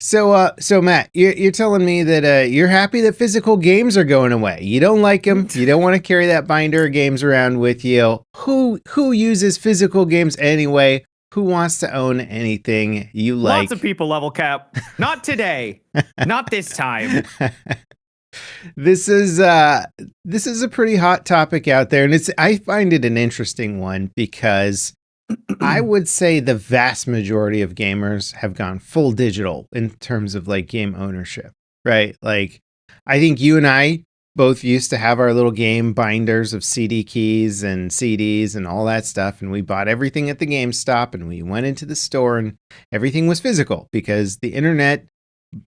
So Matt, you're telling me that you're happy that physical games are going away. You don't like them. You don't want to carry that binder of games around with you. Who uses physical games anyway? Who wants to own anything you like? Lots of people, Level Cap. Not today. Not this time. This is a pretty hot topic out there, and I find it an interesting one because I would say the vast majority of gamers have gone full digital in terms of like game ownership, right? Like, I think you and I both used to have our little game binders of CD keys and CDs and all that stuff. And we bought everything at the GameStop and we went into the store and everything was physical because the internet,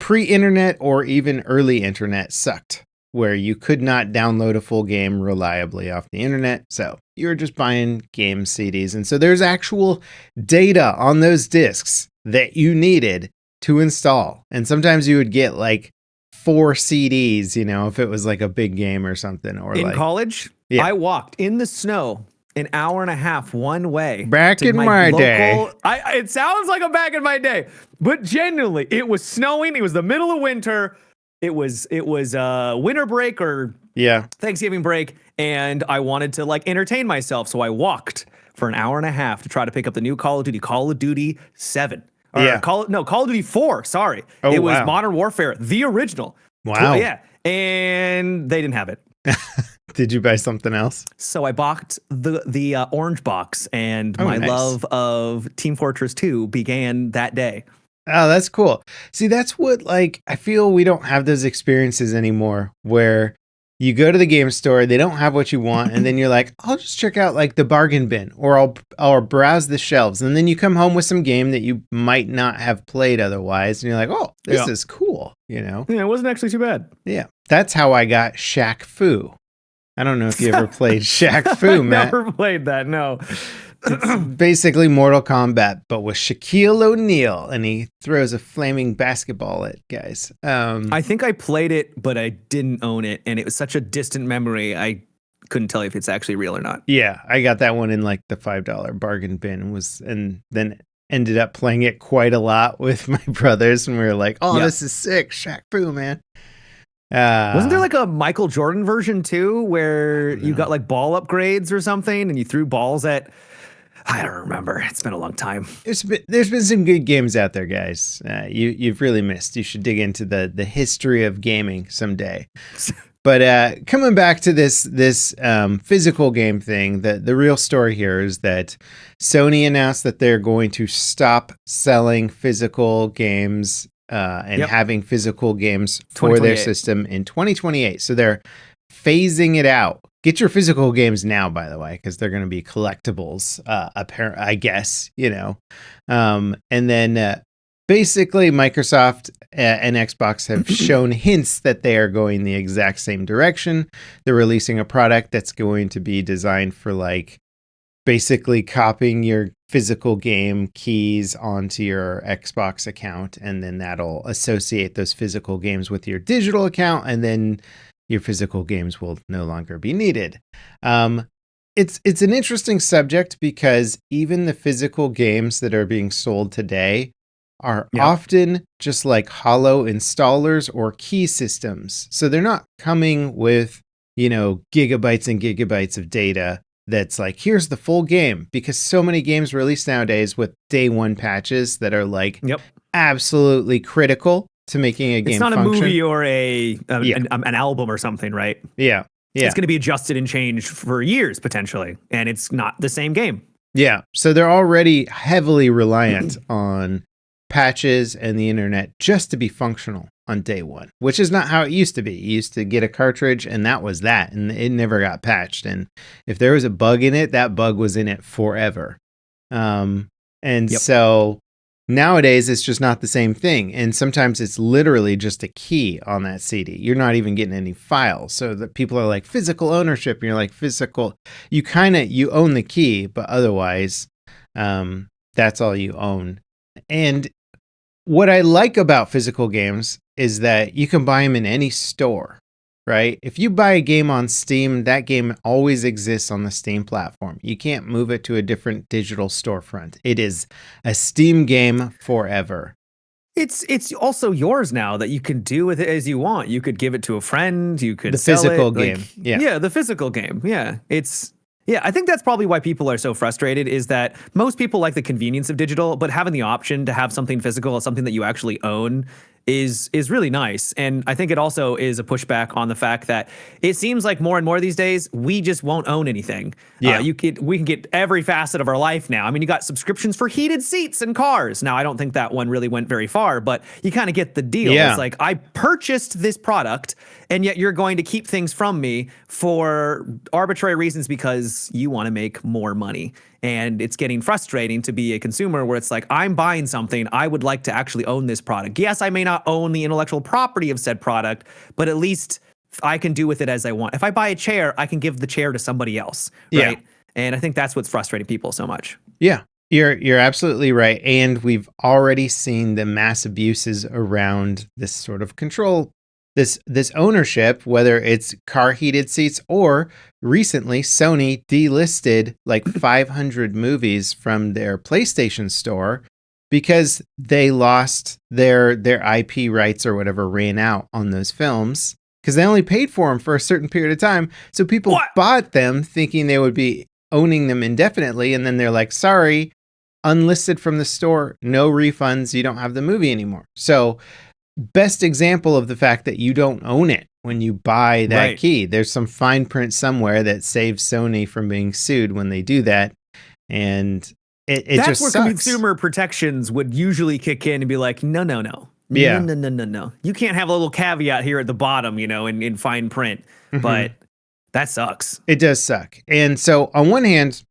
pre-internet or even early internet sucked, where you could not download a full game reliably off the internet. So you were just buying game CDs. And so there's actual data on those discs that you needed to install. And sometimes you would get like 4 CDs, if it was like a big game or something. Or in college, I walked in the snow an hour and a half one way. Back in my day. It sounds like I'm back in my day, but genuinely, it was snowing. It was the middle of winter. It was winter break or Thanksgiving break, and I wanted to like entertain myself, so I walked for an hour and a half to try to pick up the new Call of Duty 7. Call of Duty 4. Sorry, it was Modern Warfare, the original. Wow. And they didn't have it. Did you buy something else? So I bought the orange box, and my love of Team Fortress 2 began that day. Oh, that's cool. See, that's what, like, I feel we don't have those experiences anymore where you go to the game store, they don't have what you want, and then you're like, I'll just check out like the bargain bin, or I'll browse the shelves. And then you come home with some game that you might not have played otherwise. And you're like, oh, this is cool, Yeah, it wasn't actually too bad. Yeah. That's how I got Shaq Fu. I don't know if you ever played Shaq Fu, Matt. Never played that, no. It's basically Mortal Kombat, but with Shaquille O'Neal, and he throws a flaming basketball at guys. I think I played it, but I didn't own it, and it was such a distant memory, I couldn't tell you if it's actually real or not. Yeah, I got that one in like the $5 bargain bin, and then ended up playing it quite a lot with my brothers, and we were like, oh, this is sick, Shaq Fu, man. Wasn't there like a Michael Jordan version too, where you got like ball upgrades or something, and you threw balls at... I don't remember. It's been a long time. There's been some good games out there, guys. You've really missed. You should dig into the history of gaming someday. But coming back to this physical game thing, the real story here is that Sony announced that they're going to stop selling physical games and having physical games for their system in 2028. So they're phasing it out. Get your physical games now, by the way, because they're going to be collectibles, I guess, And then basically Microsoft and Xbox have shown hints that they are going the exact same direction. They're releasing a product that's going to be designed for like basically copying your physical game keys onto your Xbox account, and then that'll associate those physical games with your digital account, and then your physical games will no longer be needed. It's an interesting subject because even the physical games that are being sold today are often just like hollow installers or key systems. So they're not coming with, gigabytes and gigabytes of data that's like, here's the full game, because so many games released nowadays with day one patches that are like absolutely critical to making a game function. It's not a movie or an album or something, right? Yeah. It's going to be adjusted and changed for years, potentially, and it's not the same game. Yeah, so they're already heavily reliant on patches and the internet just to be functional on day one, which is not how it used to be. You used to get a cartridge, and that was that, and it never got patched. And if there was a bug in it, that bug was in it forever. So... nowadays, it's just not the same thing. And sometimes it's literally just a key on that CD. You're not even getting any files. So that people are like, physical ownership. And you're like, physical. You own the key, but otherwise, that's all you own. And what I like about physical games is that you can buy them in any store, right? If you buy a game on Steam, that game always exists on the Steam platform. You can't move it to a different digital storefront. It is a Steam game forever. It's also yours now that you can do with it as you want. You could give it to a friend. You could the sell physical it. game. Like, Yeah. yeah, the physical game. Yeah, I think that's probably why people are so frustrated is that most people like the convenience of digital, but having the option to have something physical, something that you actually own, is really nice. And I think it also is a pushback on the fact that it seems like more and more these days we just won't own anything. Yeah. We can get every facet of our life now. I mean, you got subscriptions for heated seats and cars. Now, I don't think that one really went very far, but you kind of get the deal. Yeah. It's like I purchased this product, and yet you're going to keep things from me for arbitrary reasons because you want to make more money. And it's getting frustrating to be a consumer where it's like, I'm buying something, I would like to actually own this product. Yes, I may not own the intellectual property of said product, but at least I can do with it as I want. If I buy a chair, I can give the chair to somebody else, right? Yeah. And I think that's what's frustrating people so much. Yeah, you're absolutely right. And we've already seen the mass abuses around this sort of control, this ownership, whether it's car heated seats or recently Sony delisted like 500 movies from their PlayStation store because they lost their IP rights or whatever ran out on those films because they only paid for them for a certain period of time. So people bought them thinking they would be owning them indefinitely. And then they're like, sorry, unlisted from the store, no refunds. You don't have the movie anymore. So best example of the fact that you don't own it when you buy that key. There's some fine print somewhere that saves Sony from being sued when they do that. And it that's just where sucks. Consumer protections would usually kick in and be like, no. Yeah. No. You can't have a little caveat here at the bottom, in fine print. Mm-hmm. But that sucks. It does suck. And so on one hand,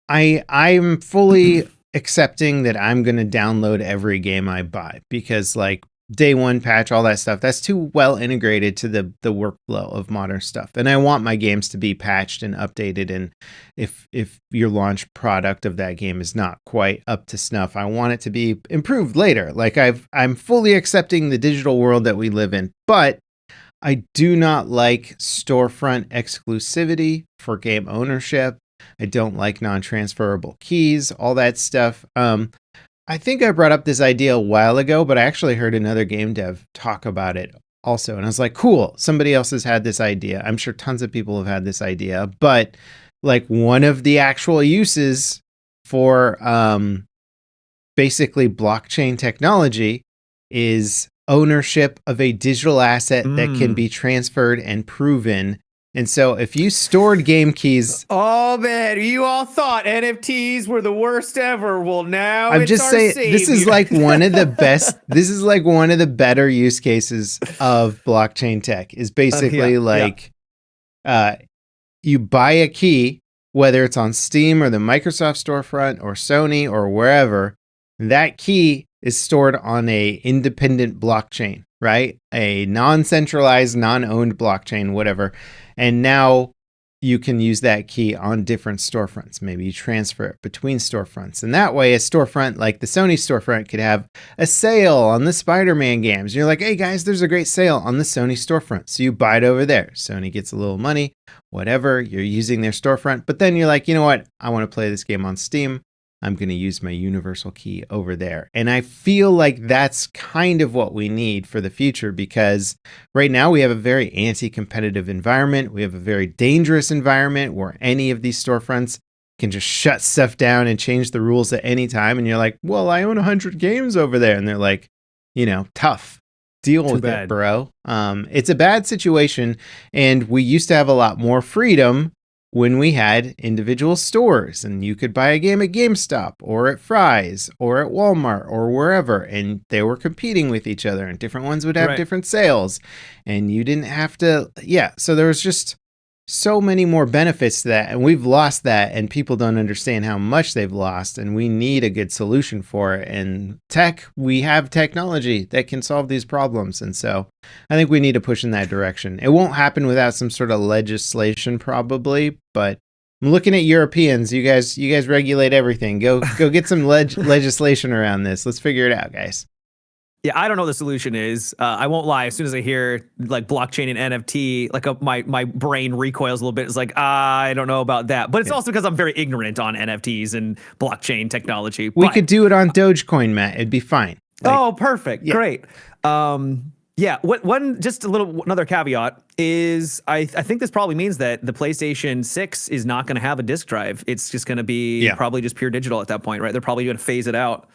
I'm fully accepting that I'm going to download every game I buy because like day one patch, all that stuff, that's too well integrated to the workflow of modern stuff. And I want my games to be patched and updated. And if your launch product of that game is not quite up to snuff, I want it to be improved later. Like I'm fully accepting the digital world that we live in, but I do not like storefront exclusivity for game ownership. I don't like non-transferable keys, all that stuff. I think I brought up this idea a while ago, but I actually heard another game dev talk about it also. And I was like, cool, somebody else has had this idea. I'm sure tons of people have had this idea, but like one of the actual uses for basically blockchain technology is ownership of a digital asset that can be transferred and proven. And so if you stored game keys... Oh, man, you all thought NFTs were the worst ever. Well, now I'm just saying, this is like one of the best, this is like one of the better use cases of blockchain tech is basically you buy a key, whether it's on Steam or the Microsoft storefront or Sony or wherever, that key is stored on a independent blockchain, right? A non-centralized, non-owned blockchain, whatever. And now you can use that key on different storefronts. Maybe you transfer it between storefronts. And that way a storefront like the Sony storefront could have a sale on the Spider-Man games. And you're like, hey guys, there's a great sale on the Sony storefront. So you buy it over there. Sony gets a little money, whatever. You're using their storefront. But then you're like, you know what? I want to play this game on Steam. I'm going to use my universal key over there. And I feel like that's kind of what we need for the future because right now we have a very anti-competitive environment. We have a very dangerous environment where any of these storefronts can just shut stuff down and change the rules at any time. And you're like, well, I own 100 games over there. And they're like, tough. Deal with it, bro. It's a bad situation. And we used to have a lot more freedom when we had individual stores and you could buy a game at GameStop or at Fry's or at Walmart or wherever, and they were competing with each other and different ones would have different sales and you didn't have to. Yeah. So there was just so many more benefits to that. And we've lost that and people don't understand how much they've lost. And we need a good solution for it. And we have technology that can solve these problems. And so I think we need to push in that direction. It won't happen without some sort of legislation probably, but I'm looking at Europeans. You guys regulate everything. Go get some legislation around this. Let's figure it out, guys. Yeah, I don't know what the solution is. I won't lie. As soon as I hear like blockchain and NFT, like my brain recoils a little bit. It's like, I don't know about that. But it's also because I'm very ignorant on NFTs and blockchain technology. We could do it on Dogecoin, Matt. It'd be fine. Like, perfect. Great. Yeah. Another caveat is I think this probably means that the PlayStation 6 is not going to have a disc drive. It's just going to be probably just pure digital at that point, right? They're probably going to phase it out.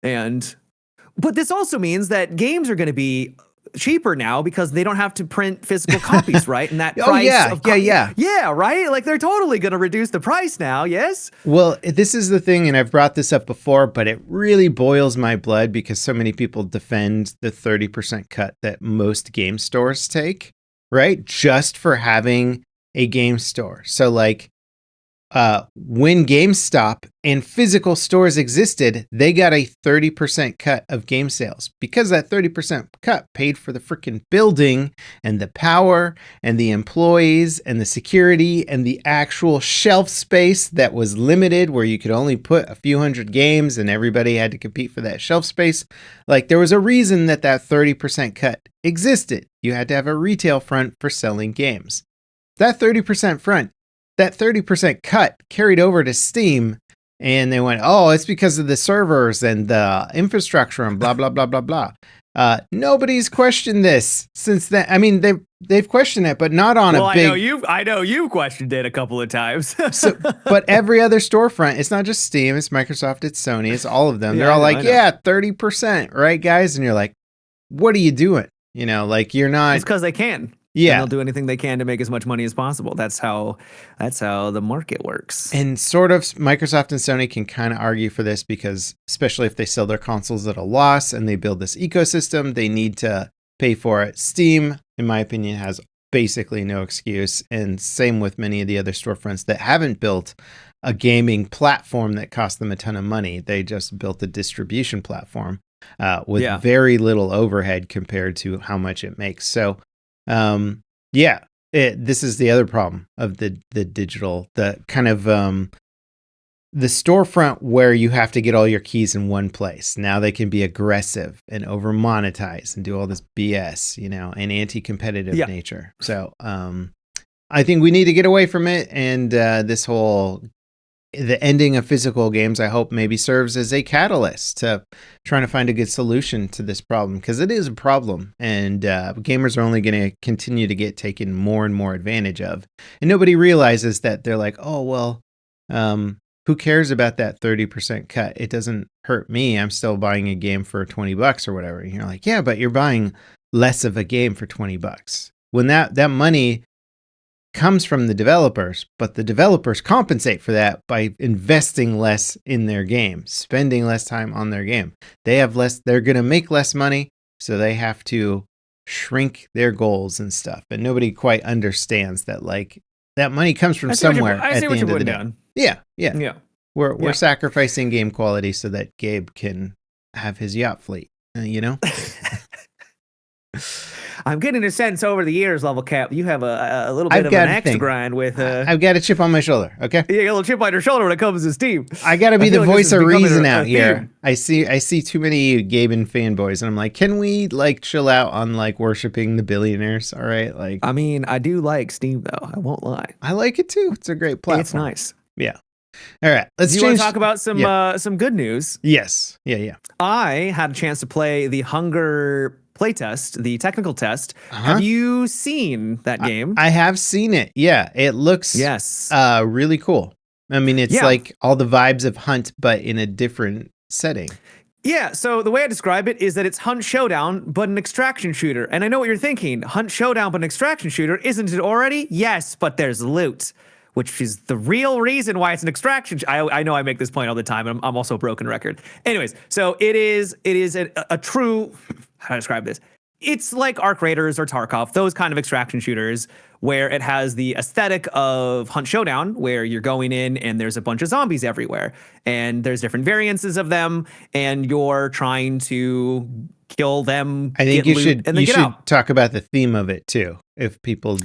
But this also means that games are going to be cheaper now because they don't have to print physical copies, right? And that price yeah, right? Like they're totally going to reduce the price now, yes? Well, this is the thing, and I've brought this up before, but it really boils my blood because so many people defend the 30% cut that most game stores take, right? Just for having a game store. So like when GameStop and physical stores existed, they got a 30% cut of game sales because that 30% cut paid for the freaking building and the power and the employees and the security and the actual shelf space that was limited where you could only put a few hundred games and everybody had to compete for that shelf space. Like there was a reason that 30% cut existed. You had to have a retail front for selling games. That 30% cut carried over to Steam, and they went, oh, it's because of the servers and the infrastructure and blah, blah, blah, blah, blah. Nobody's questioned this since then. I mean, they've questioned it, but not on a big... I know you questioned it a couple of times. But every other storefront, it's not just Steam, it's Microsoft, it's Sony, it's all of them. They're all like, 30%, right, guys? And you're like, what are you doing? You know, like you're not... It's because they can. Yeah, and they'll do anything they can to make as much money as possible. That's how the market works. And sort of Microsoft and Sony can kind of argue for this because especially if they sell their consoles at a loss and they build this ecosystem, they need to pay for it. Steam, in my opinion, has basically no excuse. And same with many of the other storefronts that haven't built a gaming platform that cost them a ton of money. They just built a distribution platform with very little overhead compared to how much it makes. So this is the other problem of the digital, the kind of the storefront where you have to get all your keys in one place. Now they can be aggressive and over monetize and do all this BS, you know, and anti-competitive nature. So I think we need to get away from it. And the ending of physical games, I hope maybe serves as a catalyst to trying to find a good solution to this problem, because it is a problem and gamers are only going to continue to get taken more and more advantage of. And nobody realizes that they're like, oh, well, who cares about that 30% cut? It doesn't hurt me. I'm still buying a game for $20 or whatever. And you're like, yeah, but you're buying less of a game for $20. When that money comes from the developers, but the developers compensate for that by investing less in their game, spending less time on their game. They're going to make less money, so they have to shrink their goals and stuff. And nobody quite understands that, like, that money comes from somewhere at the end of the day. Yeah. We're sacrificing game quality so that Gabe can have his yacht fleet, you know? I'm getting a sense over the years, Level Cap, you have a little bit of an axe to grind with. I've got a chip on my shoulder, okay? You got a little chip on your shoulder when it comes to Steam. I got to be the voice of reason out here. I see too many Gaben fanboys, and I'm like, can we like chill out on like worshiping the billionaires? All right, like. I mean, I do like Steam though. I won't lie. I like it too. It's a great platform. It's nice. Yeah. All right, let's. Do you want to talk about some good news? Yes. Yeah. I had a chance to play the Hunger playtest, the technical test. Have you seen that game? I have seen it. Yeah, it looks really cool. I mean, it's like all the vibes of Hunt, but in a different setting. Yeah, so the way I describe it is that it's Hunt Showdown, but an extraction shooter. And I know what you're thinking. Hunt Showdown, but an extraction shooter. Isn't it already? Yes, but there's loot, which is the real reason why it's an extraction. I know I make this point all the time, and I'm also a broken record. Anyways, so it is a true, how do I describe this? It's like Arc Raiders or Tarkov, those kind of extraction shooters where it has the aesthetic of Hunt Showdown, where you're going in and there's a bunch of zombies everywhere, and there's different variances of them, and you're trying to kill them. I think you should talk about the theme of it too, if people,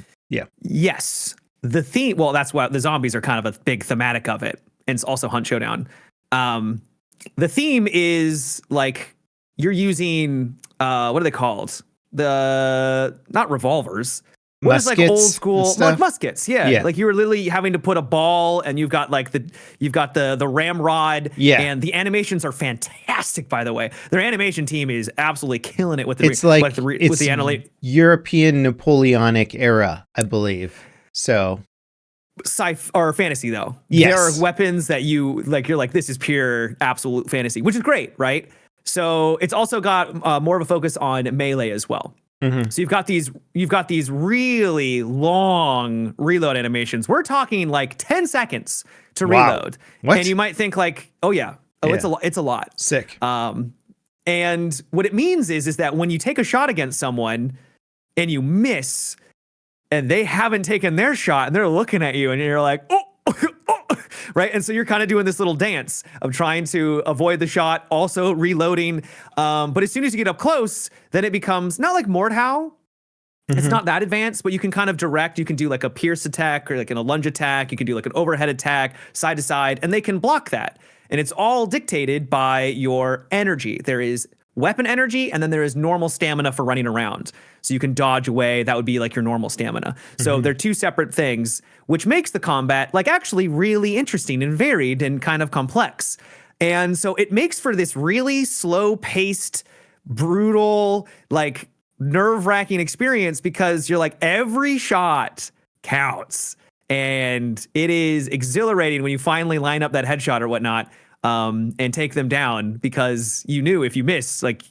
Yes. The theme, well, that's what the zombies are kind of a big thematic of it. And it's also Hunt Showdown. The theme is like you're using, what are they called? Not revolvers. what is like old school, like muskets? Yeah. Like you were literally having to put a ball, and you've got the ramrod. Yeah. And the animations are fantastic, by the way. Their animation team is absolutely killing it with the with the animate European Napoleonic era, I believe. So sci-fi or fantasy though. Yes. There are weapons that you're like, this is pure absolute fantasy, which is great, right? So it's also got more of a focus on melee as well. Mm-hmm. So you've got these really long reload animations. We're talking like 10 seconds to reload. What? And you might think like, it's a lot. Sick. And what it means is that when you take a shot against someone and you miss, and they haven't taken their shot, and they're looking at you, and you're like, oh, right? And so you're kind of doing this little dance of trying to avoid the shot, also reloading. But as soon as you get up close, then it becomes not like Mordhau. It's not that advanced, but you can kind of direct. You can do like a pierce attack or like a lunge attack. You can do like an overhead attack, side to side, and they can block that. And it's all dictated by your energy. There is weapon energy, and then there is normal stamina for running around. So you can dodge away. That would be like your normal stamina. So they're two separate things, which makes the combat like actually really interesting and varied and kind of complex. And so it makes for this really slow-paced, brutal, like nerve-wracking experience, because you're like, every shot counts. And it is exhilarating when you finally line up that headshot or whatnot, and take them down, because you knew if you miss, like,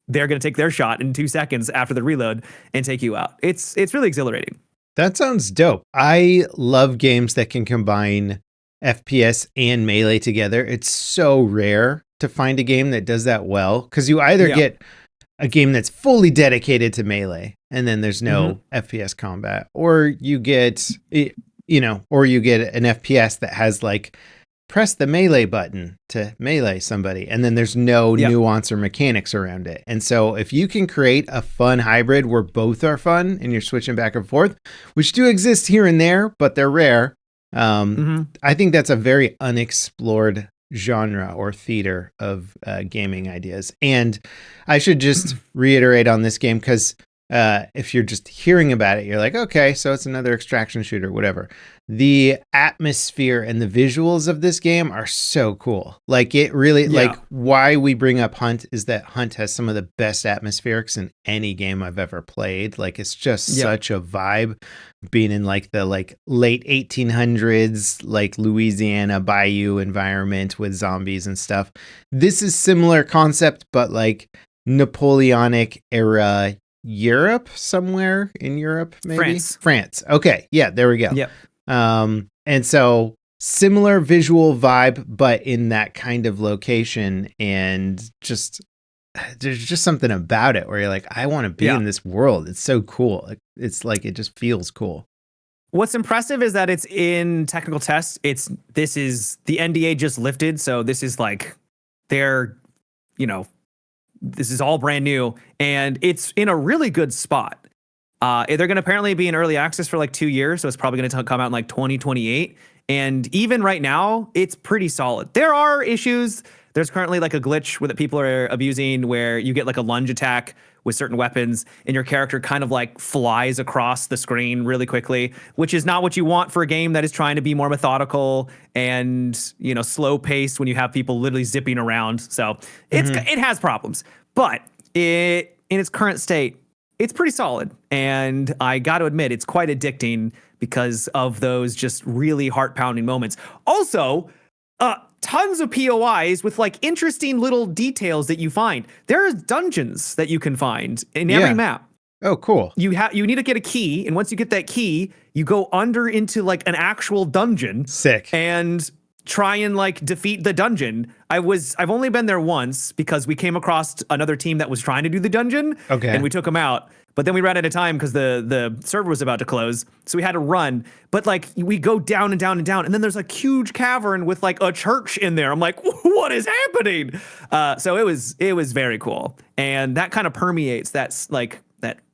they're going to take their shot in 2 seconds after the reload and take you out. It's really exhilarating. That sounds dope. I love games that can combine FPS and melee together. It's so rare to find a game that does that well, because you either get a game that's fully dedicated to melee and then there's no FPS combat, or you get, or you get an FPS that has like, press the melee button to melee somebody, and then there's no nuance or mechanics around it. And so if you can create a fun hybrid where both are fun and you're switching back and forth, which do exist here and there, but they're rare, I think that's a very unexplored genre or theater of gaming ideas. And I should just reiterate on this game, because if you're just hearing about it, you're like, okay, so it's another extraction shooter, whatever. The atmosphere and the visuals of this game are so cool. Like, it really, like, why we bring up Hunt is that Hunt has some of the best atmospherics in any game I've ever played. Like, it's just such a vibe, being in like the late 1800s, like Louisiana bayou environment with zombies and stuff. This is similar concept, but like Napoleonic era Europe, somewhere in Europe, maybe France. Okay. Yeah, there we go. Yep. And so similar visual vibe, but in that kind of location, and there's just something about it where you're like, I want to be in this world. It's so cool. It's like, it just feels cool. What's impressive is that it's in technical tests. This is the NDA just lifted. So this is like this is all brand new, and it's in a really good spot. They're going to apparently be in early access for like 2 years. So it's probably going to come out in like 2028. And even right now, it's pretty solid. There are issues. There's currently like a glitch that people are abusing, where you get like a lunge attack with certain weapons and your character kind of like flies across the screen really quickly, which is not what you want for a game that is trying to be more methodical and, slow paced when you have people literally zipping around. So it has problems, but in its current state, it's pretty solid. And I got to admit, it's quite addicting because of those just really heart pounding moments. Also, tons of POIs with like interesting little details that you find. There's dungeons that you can find in every map. Oh, cool. You need to get a key, and once you get that key, you go under into like an actual dungeon. Sick. And try and like defeat the dungeon. I've only been there once because we came across another team that was trying to do the dungeon. Okay. And we took them out. But then we ran out of time because the server was about to close. So we had to run. But like, we go down and down and down. And then there's a huge cavern with like a church in there. I'm like, what is happening? So it was very cool. And that kind of permeates that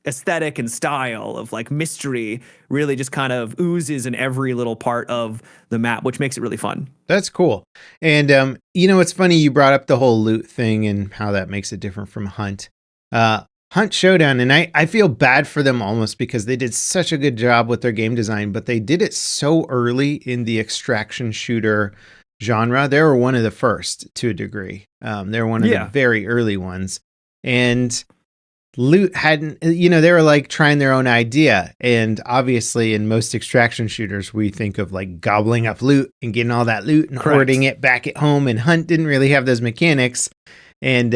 aesthetic and style of like mystery, really just kind of oozes in every little part of the map, which makes it really fun. That's cool. And, it's funny you brought up the whole loot thing and how that makes it different from Hunt. Hunt Showdown, and I feel bad for them almost because they did such a good job with their game design, but they did it so early in the extraction shooter genre. They were one of the first to a degree. They were one of the very early ones. And loot hadn't, they were like trying their own idea. And obviously in most extraction shooters, we think of like gobbling up loot and getting all that loot and hoarding it back at home. And Hunt didn't really have those mechanics. And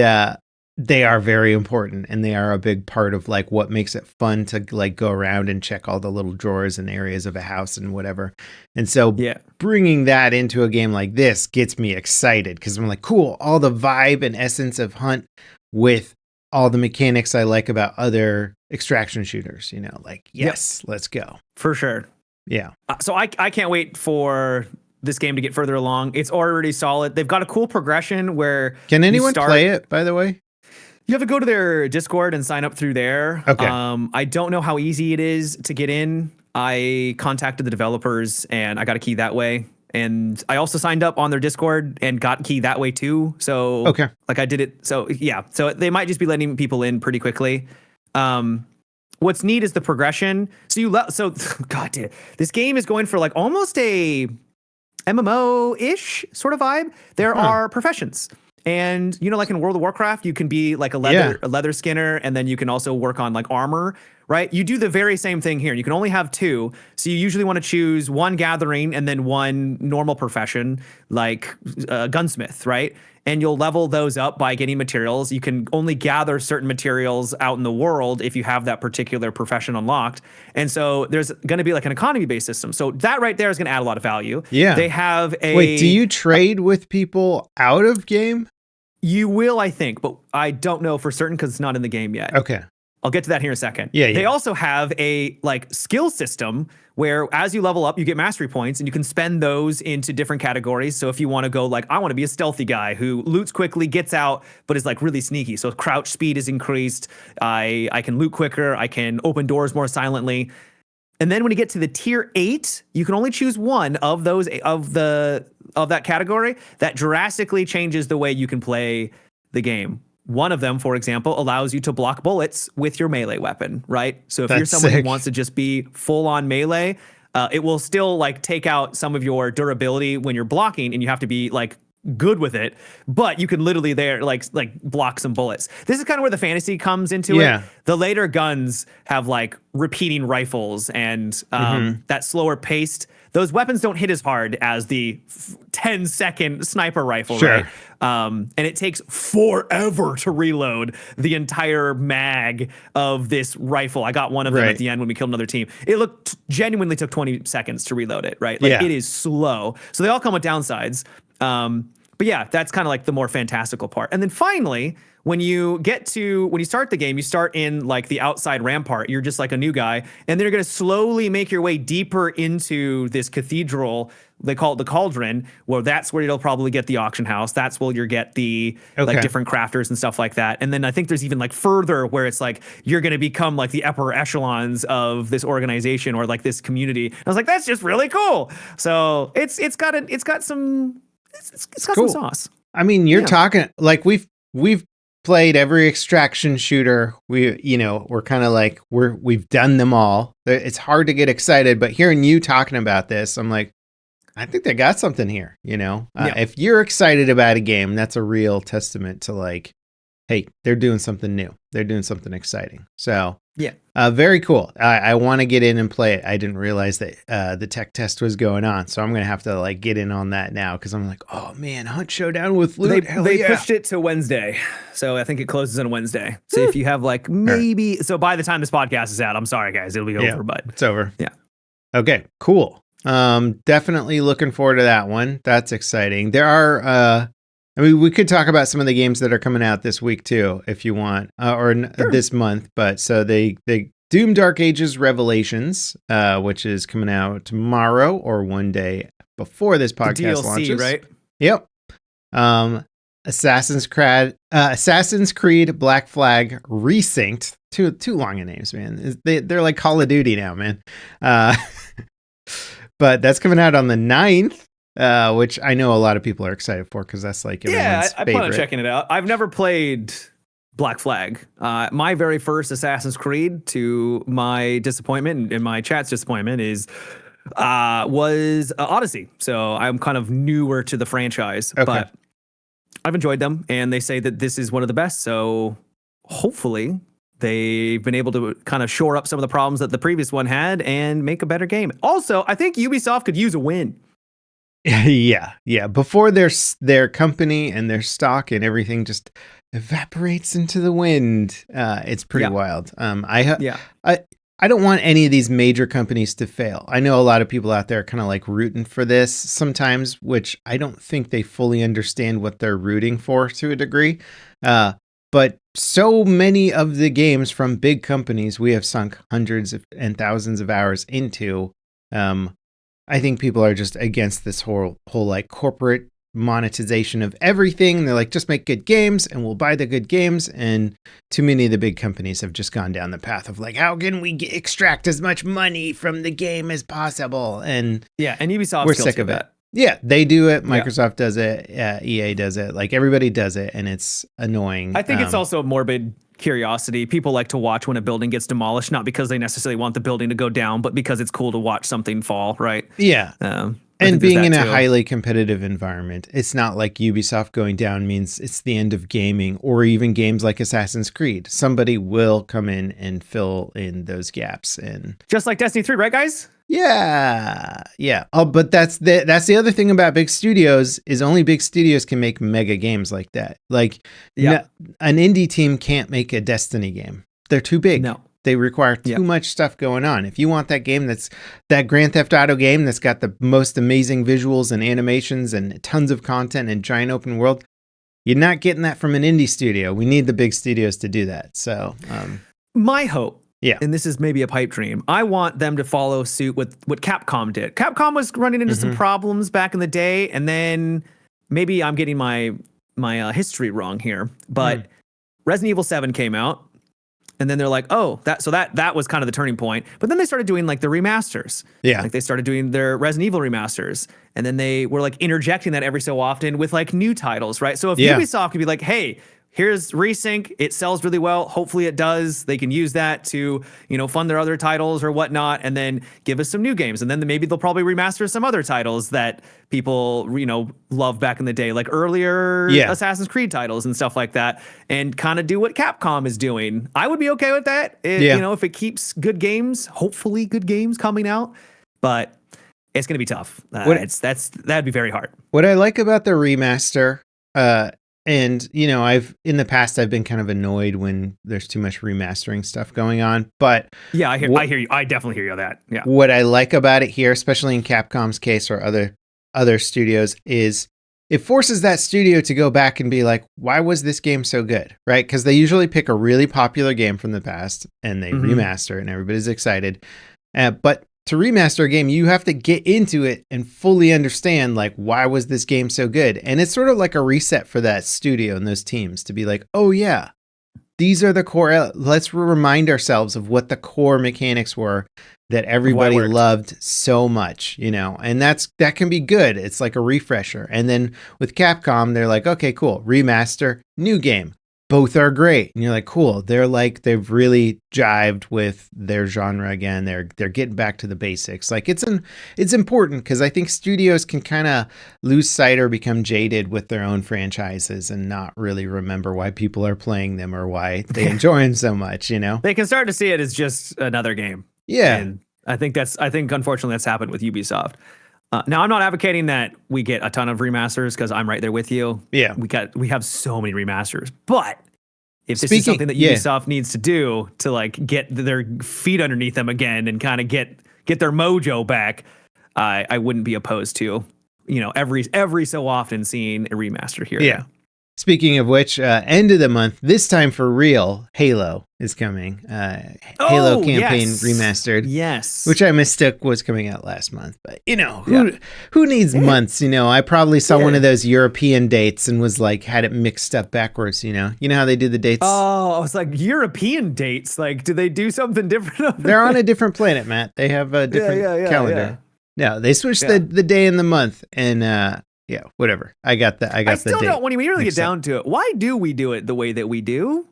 they are very important, and they are a big part of like what makes it fun to like go around and check all the little drawers and areas of a house and whatever. And so bringing that into a game like this gets me excited because I'm like, cool, all the vibe and essence of Hunt with all the mechanics I like about other extraction shooters, like, yes, let's go. For sure. Yeah. So I can't wait for this game to get further along. It's already solid. They've got a cool progression where can anyone play it, by the way? You have to go to their Discord and sign up through there. Okay. I don't know how easy it is to get in. I contacted the developers and I got a key that way. And I also signed up on their Discord and got a key that way too. So like I did it. So yeah. So they might just be letting people in pretty quickly. What's neat is the progression. So God, dude, this game is going for like almost a MMO-ish sort of vibe. There are professions. And, like in World of Warcraft, you can be like a leather skinner, and then you can also work on like armor, right? You do the very same thing here. You can only have two. So you usually want to choose one gathering and then one normal profession, like gunsmith, right? And you'll level those up by getting materials. You can only gather certain materials out in the world if you have that particular profession unlocked. And so there's going to be like an economy-based system. So that right there is going to add a lot of value. Yeah. They have a... Wait, do you trade with people out of game? You will, I think, but I don't know for certain because it's not in the game yet. Okay. I'll get to that here in a second. Yeah. They also have a like skill system where as you level up, you get mastery points and you can spend those into different categories. So if you want to go like, I want to be a stealthy guy who loots quickly, gets out, but is like really sneaky. So crouch speed is increased. I can loot quicker. I can open doors more silently. And then when you get to the tier 8, you can only choose one of those of that category. That drastically changes the way you can play the game. One of them, for example, allows you to block bullets with your melee weapon, right? So if you're someone who wants to just be full on melee, it will still like take out some of your durability when you're blocking, and you have to be like good with it, but you can literally like block some bullets. This is kind of where the fantasy comes into it. The later guns have like repeating rifles and that slower paced. Those weapons don't hit as hard as the 10-second sniper rifle, right? And it takes forever to reload the entire mag of this rifle. I got one of them at the end when we killed another team. It genuinely took 20 seconds to reload it, right? Like it is slow. So they all come with downsides. But yeah, that's kind of like the more fantastical part. And then finally, when you start the game, you start in like the outside rampart. You're just like a new guy. And then you're going to slowly make your way deeper into this cathedral. They call it the Cauldron, where that's where you'll probably get the auction house. That's where you'll get the like different crafters and stuff like that. And then I think there's even like further where it's like you're going to become like the upper echelons of this organization or like this community. And I was like, that's just really cool. So it's got some sauce. I mean, you're talking like we've played every extraction shooter. We're kind of like we've done them all. It's hard to get excited, but hearing you talking about this, I'm like, I think they got something here. If you're excited about a game, that's a real testament to like, hey, they're doing something new. They're doing something exciting. So very cool. I want to get in and play it. I didn't realize that the tech test was going on, so I'm gonna have to like get in on that now because I'm like, oh man, Hunt Showdown with loot. They pushed it to Wednesday, so I think it closes on Wednesday. So if you have like maybe so by the time this podcast is out, I'm sorry guys, it'll be over, but it's over. Yeah. Okay. Cool. Definitely looking forward to that one. That's exciting. There are. We could talk about some of the games that are coming out this week too, if you want, this month. But so they Doom Dark Ages Revelations, which is coming out tomorrow or one day before this podcast DLC, launches, right? Yep. Assassin's Creed Black Flag Resynced. Too long of names, man. They're like Call of Duty now, man. But that's coming out on the 9th. Which I know a lot of people are excited for because that's like everyone's I favorite. plan on checking it out. I've never played Black Flag. My very first Assassin's Creed, to my disappointment and my chat's disappointment, was Odyssey. So I'm kind of newer to the franchise, but I've enjoyed them, and they say that this is one of the best. So hopefully they've been able to kind of shore up some of the problems that the previous one had and make a better game. Also, I think Ubisoft could use a win. Yeah. Before their company and their stock and everything just evaporates into the wind. It's pretty wild. I don't want any of these major companies to fail. I know a lot of people out there are kind of like rooting for this sometimes, which I don't think they fully understand what they're rooting for to a degree. But so many of the games from big companies we have sunk hundreds and thousands of hours into. I think people are just against this whole like corporate monetization of everything. They're like, just make good games and we'll buy the good games. And too many of the big companies have just gone down the path of like, how can we extract as much money from the game as possible? And and Ubisoft, we're sick of it. Yeah, they do it. Microsoft does it. EA does it. Like everybody does it, and it's annoying. I think it's also a morbid curiosity. People like to watch when a building gets demolished, not because they necessarily want the building to go down, but because it's cool to watch something fall, right? Yeah. And being in a highly competitive environment, it's not like Ubisoft going down means it's the end of gaming, or even games like Assassin's Creed. Somebody will come in and fill in those gaps, and just like Destiny 3, right, guys? Yeah. Oh, but that's the other thing about big studios is only big studios can make mega games like that. Like an indie team can't make a Destiny game. They're too big. No. They require too much stuff going on. If you want that game, that Grand Theft Auto game that's got the most amazing visuals and animations and tons of content and giant open world, you're not getting that from an indie studio. We need the big studios to do that. So my hope, and this is maybe a pipe dream, I want them to follow suit with what Capcom did. Capcom was running into some problems back in the day, and then maybe I'm getting my history wrong here, but Resident Evil 7 came out. And then they're like, oh, that was kind of the turning point. But then they started doing like the remasters. Yeah. Like they started doing their Resident Evil remasters. And then they were like interjecting that every so often with like new titles, right? So if Ubisoft could be like, hey, here's Resync, it sells really well. Hopefully it does. They can use that to, fund their other titles or whatnot, and then give us some new games. And then maybe they'll probably remaster some other titles that people, love back in the day, like earlier Assassin's Creed titles and stuff like that, and kind of do what Capcom is doing. I would be okay with that. If it keeps good games, hopefully good games coming out, but it's going to be tough. That'd be very hard. What I like about the remaster, and I've in the past I've been kind of annoyed when there's too much remastering stuff going on, but I hear you. I definitely hear you on that. Yeah. What I like about it here, especially in Capcom's case or other studios, is it forces that studio to go back and be like, why was this game so good? Right? Because they usually pick a really popular game from the past and they remaster it and everybody's excited. But to remaster a game, you have to get into it and fully understand, like, why was this game so good? And it's sort of like a reset for that studio and those teams to be like, oh yeah, these are the core. Let's remind ourselves of what the core mechanics were that everybody loved so much, and that can be good. It's like a refresher. And then with Capcom, they're like, okay, cool, remaster, new game. Both are great. And you're like, cool. They've really jived with their genre again. They're getting back to the basics. Like it's important because I think studios can kind of lose sight or become jaded with their own franchises and not really remember why people are playing them or why they enjoy them so much, They can start to see it as just another game. Yeah. And I think unfortunately that's happened with Ubisoft. Now, I'm not advocating that we get a ton of remasters because I'm right there with you. Yeah. We have so many remasters. But if this is something that Ubisoft needs to do to like get their feet underneath them again and kind of get their mojo back, I wouldn't be opposed to, every so often seeing a remaster here. Yeah. Speaking of which, end of the month, this time for real, Halo is coming. Halo campaign remastered. Yes. Which I mistook was coming out last month. But, who needs months? I probably saw one of those European dates and was like, had it mixed up backwards, You know how they do the dates? Oh, I was like, European dates? Like, do they do something different? They're on a different planet, Matt. They have a different calendar. No, they switched the day and the month and... yeah, whatever. I got the I still don't. When you really get down to it, why do we do it the way that we do?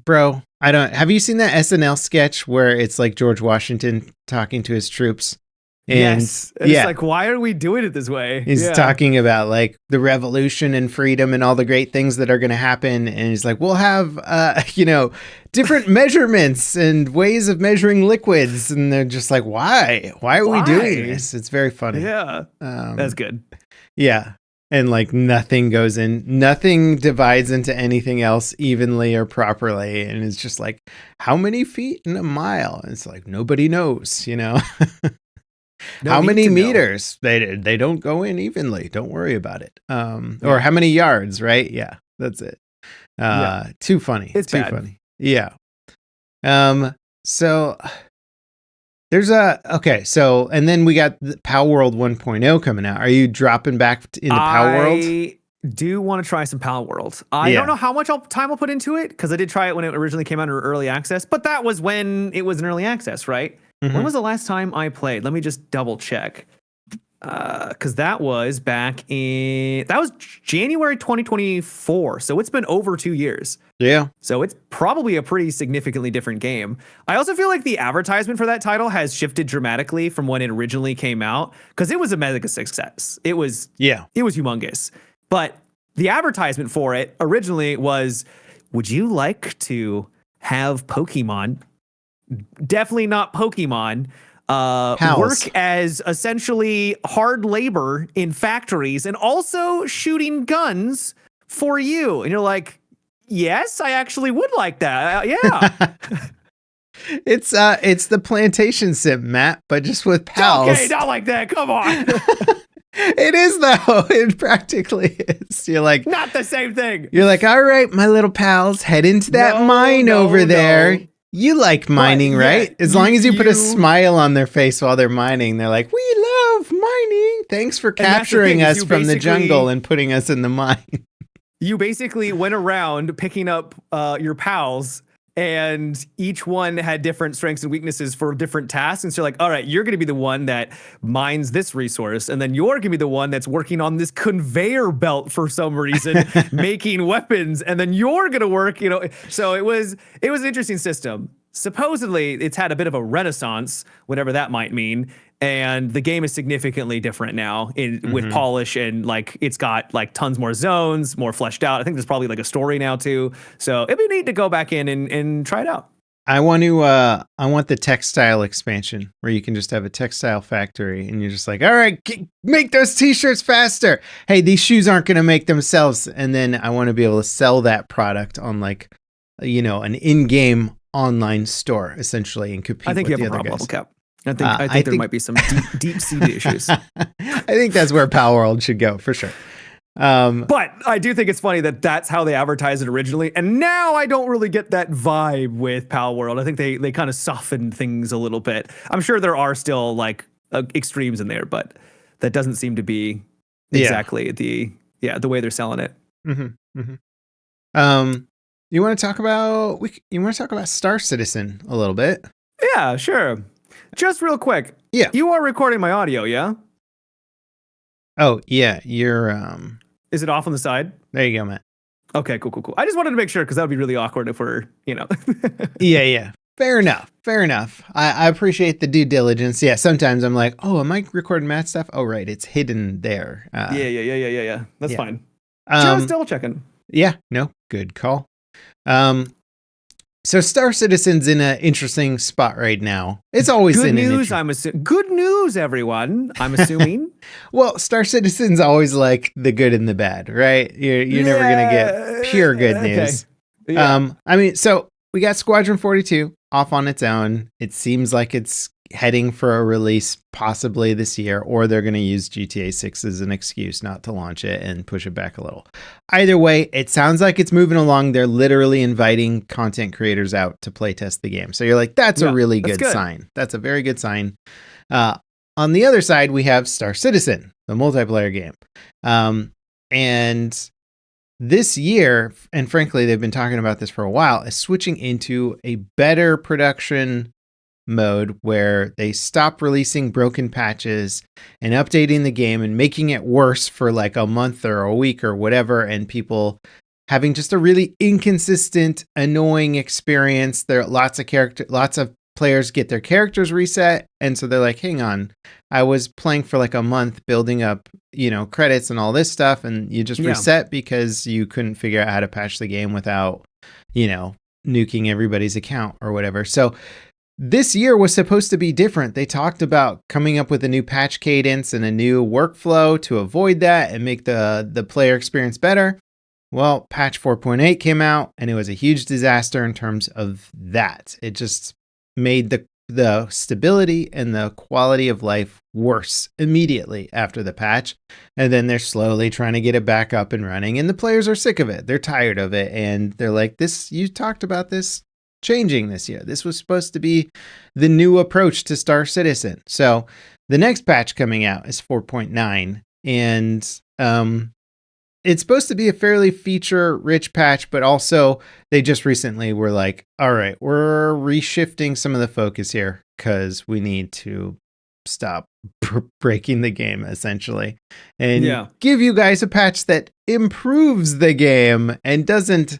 Bro, have you seen that SNL sketch where it's like George Washington talking to his troops? And yes. And it's like, why are we doing it this way? He's talking about like the revolution and freedom and all the great things that are going to happen. And he's like, we'll have, different measurements and ways of measuring liquids. And they're just like, why? Why are we doing this? It's very funny. Yeah. That's good. Yeah. And like nothing divides into anything else evenly or properly. And it's just like, how many feet in a mile? And it's like, nobody knows, how many meters? They don't go in evenly. Don't worry about it. Or how many yards, right? Yeah, that's it. Too funny. It's too bad. Funny. Yeah. So there's and then we got the Palworld 1.0 coming out. Are you dropping back into Palworld? I do want to try some Palworld. I don't know how much time I'll put into it because I did try it when it originally came out in early access, but that was when it was in early access, right? Mm-hmm. When was the last time I played? Let me just double check. Because that was January 2024. So it's been over 2 years. Yeah. So it's probably a pretty significantly different game. I also feel like the advertisement for that title has shifted dramatically from when it originally came out because it was a mega success. It was humongous. But the advertisement for it originally was, would you like to have Pokemon? Definitely not Pokemon. Work as essentially hard labor in factories and also shooting guns for you. And you're like, yes, I actually would like that. Yeah. It's the plantation sim, Matt, but just with pals. Okay, not like that. Come on. It is though. It practically is. You're like, not the same thing. You're like, all right, my little pals, head into that mine over there. You like mining, right? As long as you put a smile on their face while they're mining, they're like, we love mining. Thanks for capturing us from the jungle and putting us in the mine. You basically went around picking up your pals, and each one had different strengths and weaknesses for different tasks. And so you're like, all right, you're going to be the one that mines this resource. And then you're going to be the one that's working on this conveyor belt for some reason, making weapons. And then you're going to work, So it was an interesting system. Supposedly, it's had a bit of a renaissance, whatever that might mean. And the game is significantly different now with polish, and like it's got like tons more zones, more fleshed out. I think there's probably like a story now too. So it'd be neat to go back in and try it out. I want the textile expansion where you can just have a textile factory and you're just like, all right, make those t-shirts faster. Hey, these shoes aren't going to make themselves. And then I want to be able to sell that product on like, an in-game online store essentially and compete. I think with you have a problem level cap. I think there might be some deep-seated issues. I think that's where Palworld should go for sure. But I do think it's funny that that's how they advertised it originally. And now I don't really get that vibe with Palworld. I think they kind of softened things a little bit. I'm sure there are still like extremes in there, but that doesn't seem to be exactly the way they're selling it. Mm-hmm. Mm-hmm. You want to talk about Star Citizen a little bit? Yeah, sure. Just real quick. Yeah. You are recording my audio, yeah? Oh, yeah. You're Is it off on the side? There you go, Matt. Okay, cool. I just wanted to make sure because that would be really awkward if we're, Yeah. Fair enough. I appreciate the due diligence. Yeah, sometimes I'm like, oh, am I recording Matt stuff? Oh, right. It's hidden there. Yeah. That's fine. Just double checking. Yeah, no, good call. So Star Citizen's in an interesting spot right now. It's always good news. Good news, everyone. I'm assuming. Well, Star Citizen's always like the good and the bad, right? You're never gonna get pure good news. Okay. Yeah. So we got Squadron 42 off on its own. It seems like it's heading for a release possibly this year, or they're going to use GTA 6 as an excuse not to launch it and push it back a little. Either way, it sounds like it's moving along. They're literally inviting content creators out to playtest the game. So you're like, that's a really good sign. That's a very good sign. On the other side, we have Star Citizen, the multiplayer game. And this year, and frankly, they've been talking about this for a while, is switching into a better production mode where they stop releasing broken patches and updating the game and making it worse for like a month or a week or whatever, and people having just a really inconsistent, annoying experience. There are lots of players get their characters reset, and so they're like, hang on, I was playing for like a month building up, credits and all this stuff, and you just reset because you couldn't figure out how to patch the game without, nuking everybody's account or whatever. So this year was supposed to be different. They talked about coming up with a new patch cadence and a new workflow to avoid that and make the player experience better. Well, patch 4.8 came out, and it was a huge disaster in terms of that. It just made the stability and the quality of life worse immediately after the patch. And then they're slowly trying to get it back up and running, and the players are sick of it. They're tired of it, and they're like, you talked about this changing this year. This was supposed to be the new approach to Star Citizen. So the next patch coming out is 4.9, and it's supposed to be a fairly feature-rich patch, but also they just recently were like, all right, we're reshifting some of the focus here because we need to stop breaking the game, essentially, and give you guys a patch that improves the game and doesn't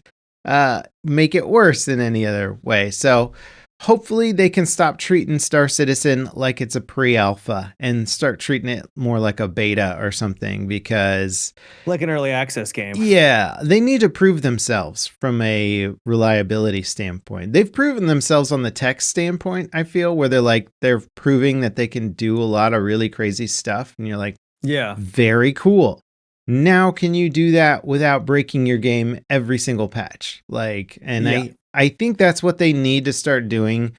make it worse in any other way. So hopefully they can stop treating Star Citizen like it's a pre-alpha and start treating it more like a beta or something, because like an early access game. Yeah, they need to prove themselves from a reliability standpoint. They've proven themselves on the tech standpoint, I feel, where they're proving that they can do a lot of really crazy stuff, and you're like, yeah, very cool. Now, can you do that without breaking your game every single patch? I think that's what they need to start doing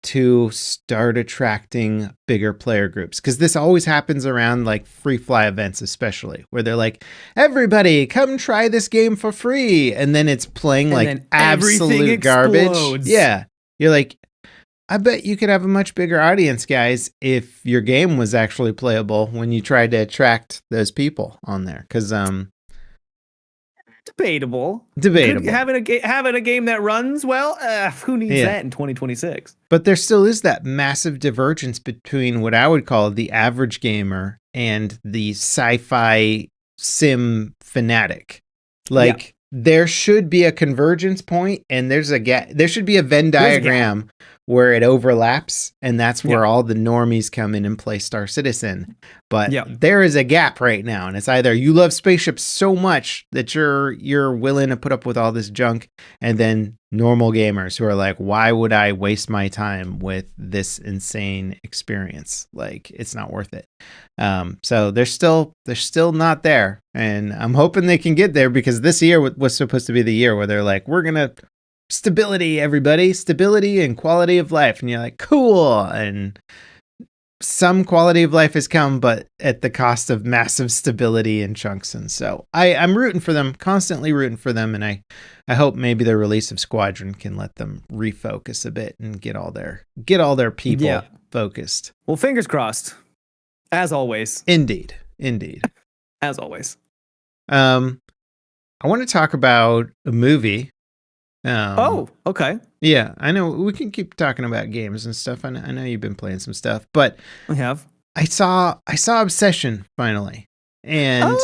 to start attracting bigger player groups. Because this always happens around like free fly events, especially, where they're like, everybody come try this game for free. And then it's playing like absolute garbage. Yeah. You're like, I bet you could have a much bigger audience, guys, if your game was actually playable when you tried to attract those people on there. Because Debatable. Having a game that runs well, who needs that in 2026? But there still is that massive divergence between what I would call the average gamer and the sci-fi sim fanatic. There should be a convergence point, and there's a gap. There should be a Venn diagram where it overlaps, and that's where all the normies come in and play Star Citizen. But there is a gap right now, and it's either you love spaceships so much that you're willing to put up with all this junk, and then normal gamers who are like, why would I waste my time with this insane experience? Like, it's not worth it. So they're still not there, and I'm hoping they can get there, because this year was supposed to be the year where they're like, we're gonna stability, everybody, stability and quality of life, and you're like, cool. And some quality of life has come, but at the cost of massive stability and chunks. And so I'm rooting for them, constantly rooting for them, and I hope maybe the release of Squadron can let them refocus a bit and get all their people focused. Well, fingers crossed. As always. Indeed. As always. I want to talk about a movie. Okay. Yeah, I know we can keep talking about games and stuff. I know you've been playing some stuff, but I have. I saw Obsession finally, and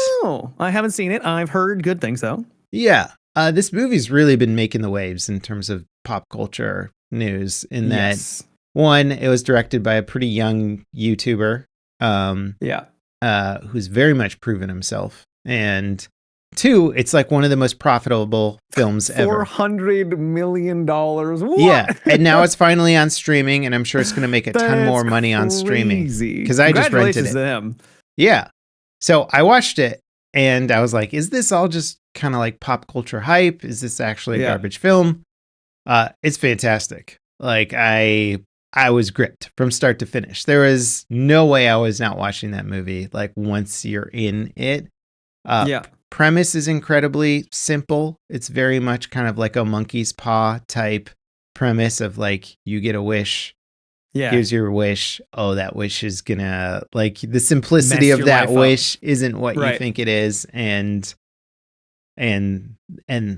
I haven't seen it. I've heard good things though. Yeah, this movie's really been making the waves in terms of pop culture news. In that, one, it was directed by a pretty young YouTuber, who's very much proven himself, and two, it's like one of the most profitable films ever. $400 million. What? Yeah, and now it's finally on streaming, and I'm sure it's going to make a ton more money on streaming. Because I just rented it. To them. Yeah. So I watched it, and I was like, is this all just kind of like pop culture hype? Is this actually a garbage film? It's fantastic. Like, I was gripped from start to finish. There was no way I was not watching that movie, like, once you're in it. Premise is incredibly simple. It's very much kind of like a monkey's paw type premise of like, you get a wish. Yeah. Here's your wish. Oh, that wish is gonna, like, the simplicity of that wish isn't what you think it is. And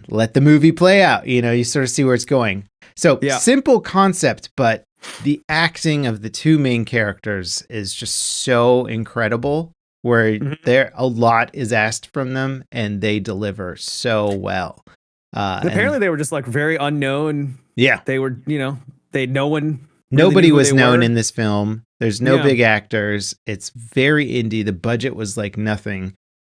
let the movie play out. You know, you sort of see where it's going. So simple concept, but the acting of the two main characters is just so incredible where there a lot is asked from them and they deliver so well. Apparently they were just like very unknown. Yeah. They were, no one. Nobody was known in this film. There's no big actors. It's very indie. The budget was like nothing.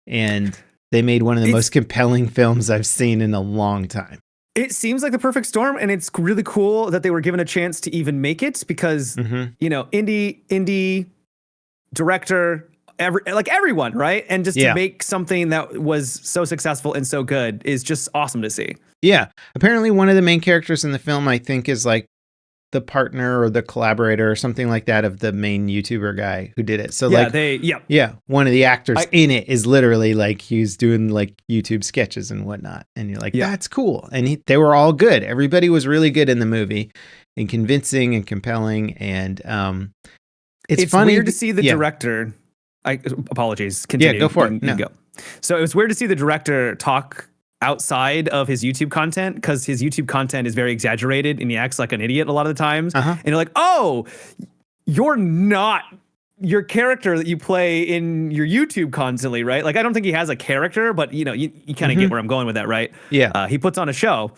And they made one of the most compelling films I've seen in a long time. It seems like the perfect storm, and it's really cool that they were given a chance to even make it because, indie director, everyone, right? And just to make something that was so successful and so good is just awesome to see. Yeah. Apparently one of the main characters in the film, I think, is like the partner or the collaborator or something like that of the main YouTuber guy who did it. So one of the actors in it is literally like he's doing like YouTube sketches and whatnot. And you're like, that's cool. And they were all good. Everybody was really good in the movie and convincing and compelling. And it's funny. Weird to see the director. Apologies. Continue. Yeah, go for it. No. Go. So it was weird to see the director talk outside of his YouTube content because his YouTube content is very exaggerated and he acts like an idiot a lot of the times. And you're like, oh, you're not your character that you play in your YouTube constantly, right? Like, I don't think he has a character, but you kind of get where I'm going with that, right? Yeah. He puts on a show.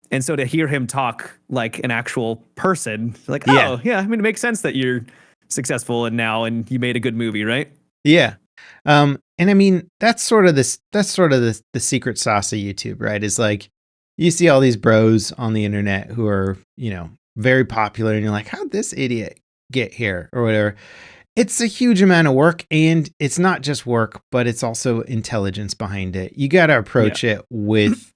And so to hear him talk like an actual person, like, it makes sense that you're successful and you made a good movie, right? Yeah. And I mean, that's sort of the secret sauce of YouTube, right? Is like, you see all these bros on the internet who are, very popular and you're like, how'd this idiot get here or whatever? It's a huge amount of work, and it's not just work, but it's also intelligence behind it. You got to approach it with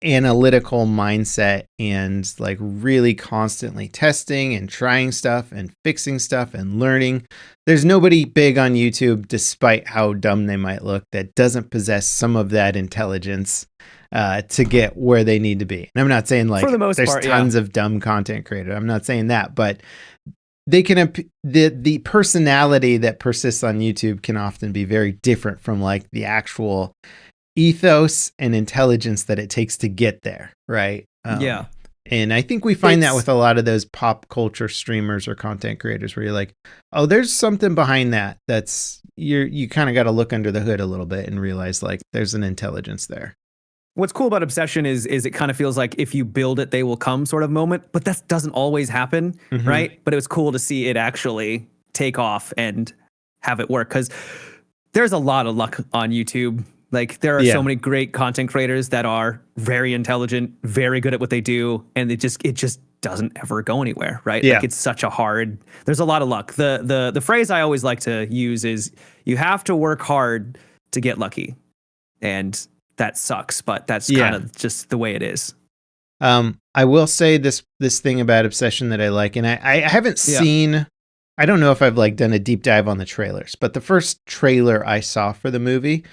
analytical mindset and like really constantly testing and trying stuff and fixing stuff and learning. There's nobody big on YouTube, despite how dumb they might look, that doesn't possess some of that intelligence to get where they need to be. And I'm not saying like there's tons of dumb content creators. I'm not saying that, but they can the personality that persists on YouTube can often be very different from like the actual ethos and intelligence that it takes to get there, right? And I think we find that with a lot of those pop culture streamers or content creators where you're like, oh, there's something behind that that's you kind of got to look under the hood a little bit and realize like there's an intelligence there. What's cool about Obsession is it kind of feels like if you build it, they will come sort of moment, but that doesn't always happen, right? But it was cool to see it actually take off and have it work because there's a lot of luck on YouTube. Like there are so many great content creators that are very intelligent, very good at what they do, and it just doesn't ever go anywhere, right? Like it's such a there's a lot of luck. The phrase I always like to use is you have to work hard to get lucky. And that sucks, but that's kind of just the way it is. I will say this thing about Obsession that I like, and I haven't seen, I don't know if I've like done a deep dive on the trailers, but the first trailer I saw for the movie,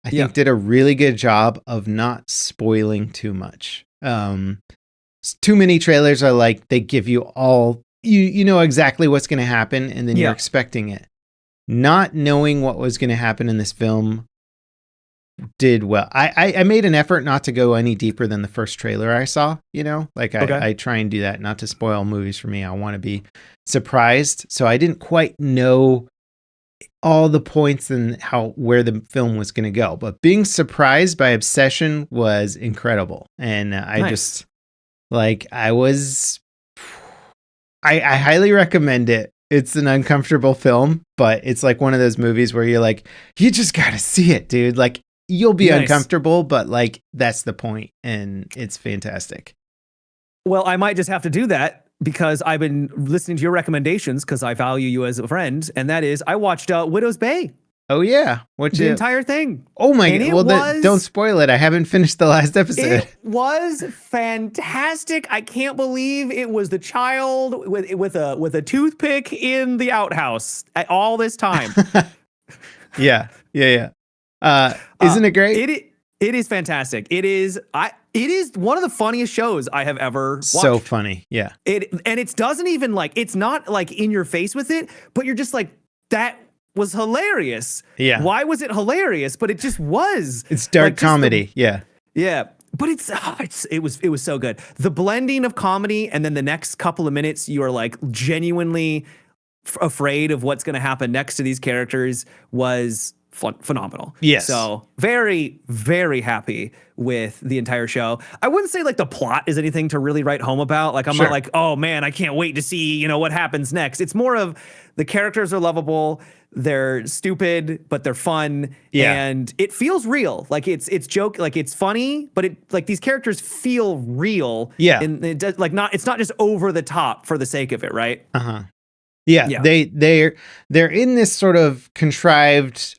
I think did a really good job of not spoiling too much. Too many trailers are like, they give you all, you know exactly what's going to happen, and then you're expecting it. Not knowing what was going to happen in this film did well. I made an effort not to go any deeper than the first trailer I saw, I try and do that, not to spoil movies for me. I want to be surprised. So I didn't quite know all the points and where the film was going to go, but being surprised by Obsession was incredible. And I highly recommend it. It's an uncomfortable film, but it's like one of those movies where you're like, you just got to see it, dude. Like you'll be uncomfortable, but like that's the point, and it's fantastic. Well, I might just have to do that because I've been listening to your recommendations because I value you as a friend, and that is I watched Widow's Bay. Oh yeah, the entire thing. Oh my god! Well, don't spoil it. I haven't finished the last episode. It was fantastic. I can't believe it was the child with a toothpick in the outhouse all this time. Yeah. Isn't it great? It is fantastic. It is one of the funniest shows I have ever watched. So funny. Yeah. It doesn't even like, it's not like in your face with it, but you're just like, that was hilarious. Yeah. Why was it hilarious? But it just was. It's dark comedy. Yeah. But it was so good. The blending of comedy and then the next couple of minutes you are like genuinely afraid of what's going to happen next to these characters was phenomenal. Yes. So very, very happy with the entire show. I wouldn't say like the plot is anything to really write home about. Like I'm not like, oh man, I can't wait to see, what happens next. It's more of the characters are lovable. They're stupid, but they're fun. Yeah. And it feels real. Like it's joke, like it's funny, but it like these characters feel real. Yeah. And it does it's not just over the top for the sake of it, right? Uh-huh. Yeah. They're in this sort of contrived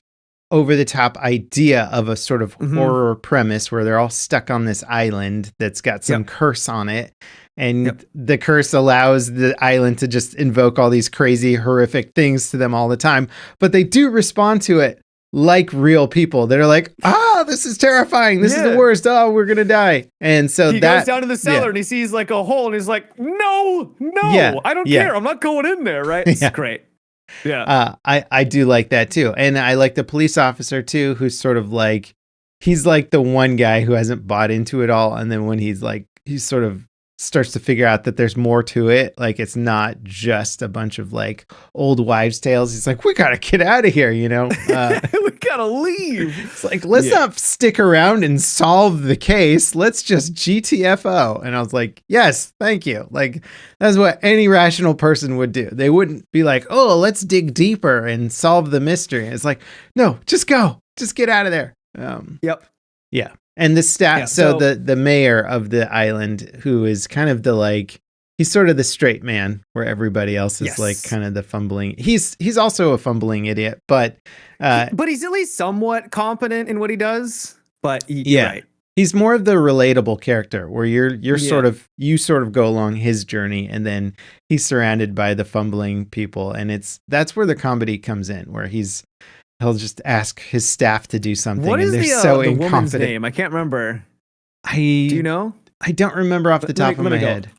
over the top idea of a sort of horror premise where they're all stuck on this island that's got some curse on it. And the curse allows the island to just invoke all these crazy, horrific things to them all the time. But they do respond to it like real people. They're like, this is terrifying. This is the worst. Oh, we're going to die. And so he goes down to the cellar and he sees like a hole and he's like, no, I don't care. I'm not going in there. Right. It's great. Yeah. I do like that too. And I like the police officer too, who's sort of like, he's like the one guy who hasn't bought into it all. And then when he sort of starts to figure out that there's more to it, like it's not just a bunch of like old wives' tales. He's like, we gotta get out of here, we gotta leave. It's like, let's not stick around and solve the case. Let's just GTFO. And I was like, yes, thank you. Like that's what any rational person would do. They wouldn't be like, oh, let's dig deeper and solve the mystery. It's like, no, just go, just get out of there. Yeah. And the so the mayor of the island, who is kind of he's sort of the straight man, where everybody else is like kind of the fumbling. He's also a fumbling idiot, but he's at least somewhat competent in what he does. But right. He's more of the relatable character, where you're sort of go along his journey, and then he's surrounded by the fumbling people, and that's where the comedy comes in, where he'll just ask his staff to do something. What is the woman's name? I can't remember. Do you know? I don't remember off the top of my head.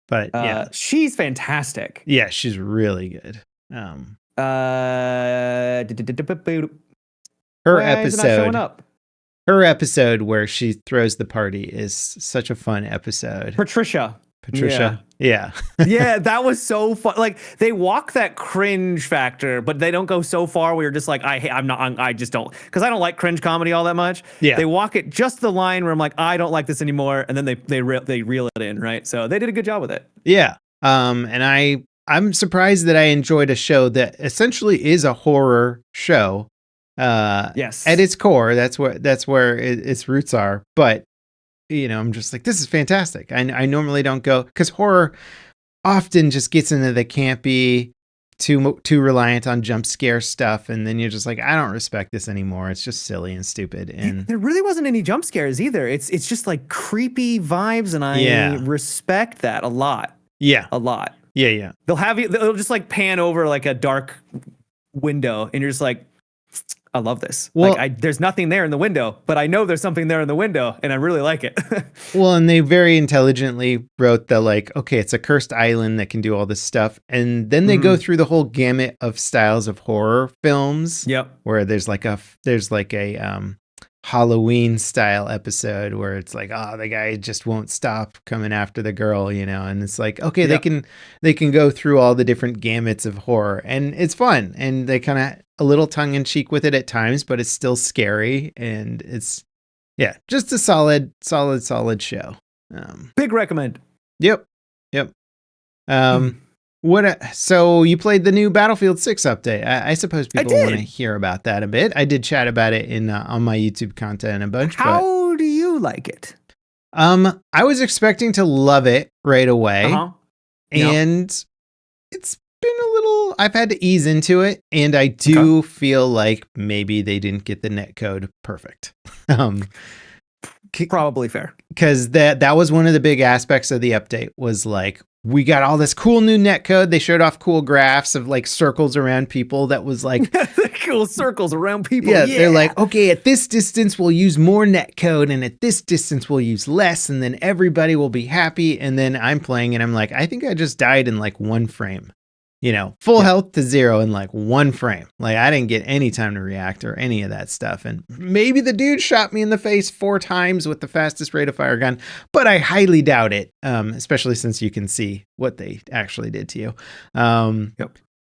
But she's fantastic. Yeah, she's really good. Her episode where she throws the party is such a fun episode. Patricia. Yeah. Yeah, that was so fun. Like they walk that cringe factor, but they don't go so far where you're just like, I just don't, because I don't like cringe comedy all that much. Yeah. They walk it just the line where I'm like, I don't like this anymore, and then they reel it in, right? So they did a good job with it. Yeah. And I'm surprised that I enjoyed a show that essentially is a horror show. Yes. At its core, that's where its roots are, but I'm just like, this is fantastic. I normally don't go, because horror often just gets into the campy, too reliant on jump scare stuff, and then you're just like, I don't respect this anymore. It's just silly and stupid. And there really wasn't any jump scares either. It's just like creepy vibes, and I respect that a lot. Yeah, a lot. Yeah. They'll just like pan over like a dark window, and you're just like, I love this. Well, there's nothing there in the window, but I know there's something there in the window, and I really like it. Well, and they very intelligently wrote okay, it's a cursed island that can do all this stuff. And then they go through the whole gamut of styles of horror films. Yep. Where there's like a Halloween style episode where it's like, the guy just won't stop coming after the girl, and it's like, okay, they can go through all the different gamuts of horror, and it's fun, and they kind of a little tongue in cheek with it at times, but it's still scary, and it's just a solid show. Big recommend. Yep. So you played the new Battlefield 6 update. I suppose people want to hear about that a bit. I did chat about it on my YouTube content a bunch. How do you like it? I was expecting to love it right away, and it's been a little. I've had to ease into it, and I do feel like maybe they didn't get the netcode perfect. Probably fair, because that was one of the big aspects of the update. Was like, we got all this cool new netcode. They showed off cool graphs of like circles around people. That was like cool circles around people. Yeah, they're like, okay, at this distance we'll use more netcode, and at this distance we'll use less, and then everybody will be happy. And then I'm playing, and I'm like, I think I just died in like one frame. full health to 0 in like 1 frame. Like I didn't get any time to react or any of that stuff. And maybe the dude shot me in the face 4 times with the fastest rate of fire gun, but I highly doubt it. Especially since you can see what they actually did to you.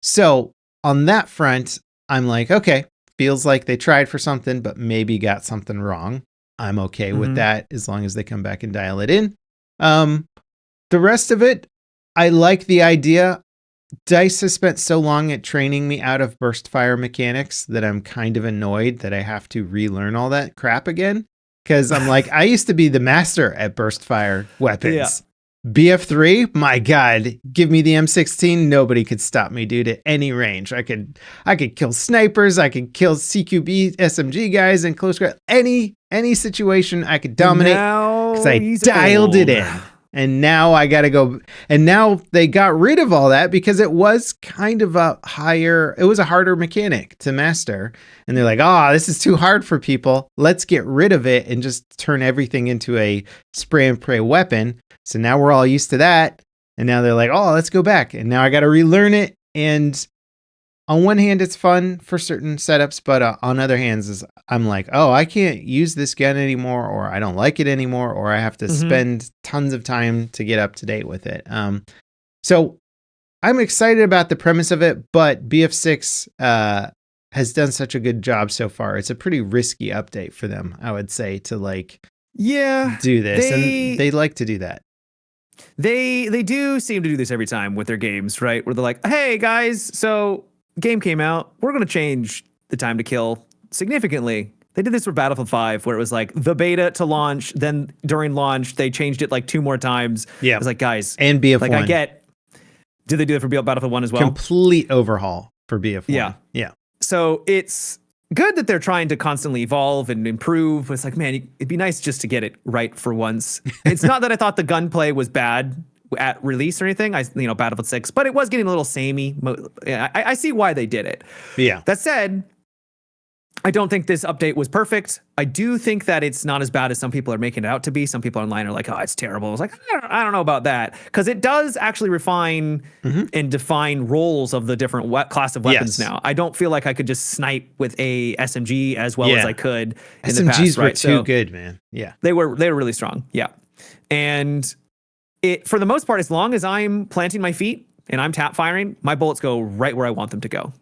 So on that front, I'm like, okay, feels like they tried for something, but maybe got something wrong. I'm okay with that as long as they come back and dial it in. The rest of it, I like the idea. DICE has spent so long at training me out of burst fire mechanics that I'm kind of annoyed that I have to relearn all that crap again. Because I'm like, I used to be the master at burst fire weapons. Yeah. BF3, my God, give me the M16. Nobody could stop me, dude, at any range. I could kill snipers. I could kill CQB SMG guys in close range. Any situation I could dominate because I dialed it in. And now I got to go. And now they got rid of all that because it was kind of a harder mechanic to master. And they're like, this is too hard for people. Let's get rid of it and just turn everything into a spray and pray weapon. So now we're all used to that. And now they're like, let's go back. And now I got to relearn it. And on one hand, it's fun for certain setups, but on other hands, I'm like, I can't use this gun anymore, or I don't like it anymore, or I have to spend tons of time to get up to date with it. So I'm excited about the premise of it, but BF6 has done such a good job so far. It's a pretty risky update for them, I would say, to do this, and they like to do that. They do seem to do this every time with their games, right? Where they're like, hey guys, so game came out, we're going to change the time to kill significantly. They did this for Battlefield 5 where it was like the beta to launch, then during launch they changed it like 2 more times. Yeah. It was like, guys, and BF1. Like did they do it for Battlefield 1 as well? Complete overhaul for BF1. Yeah. So it's good that they're trying to constantly evolve and improve. It's like, man, it'd be nice just to get it right for once. It's not that I thought the gunplay was bad at release or anything. Battlefield 6, but it was getting a little samey. I see why they did it. Yeah. That said, I don't think this update was perfect. I do think that it's not as bad as some people are making it out to be. Some people online are like, it's terrible. I was like, I don't know about that. Because it does actually refine and define roles of the different class of weapons now. I don't feel like I could just snipe with a SMG as well as I could in the past. SMGs were too good, man. Yeah. They were really strong. Yeah. And it, for the most part, as long as I'm planting my feet and I'm tap firing, my bullets go right where I want them to go,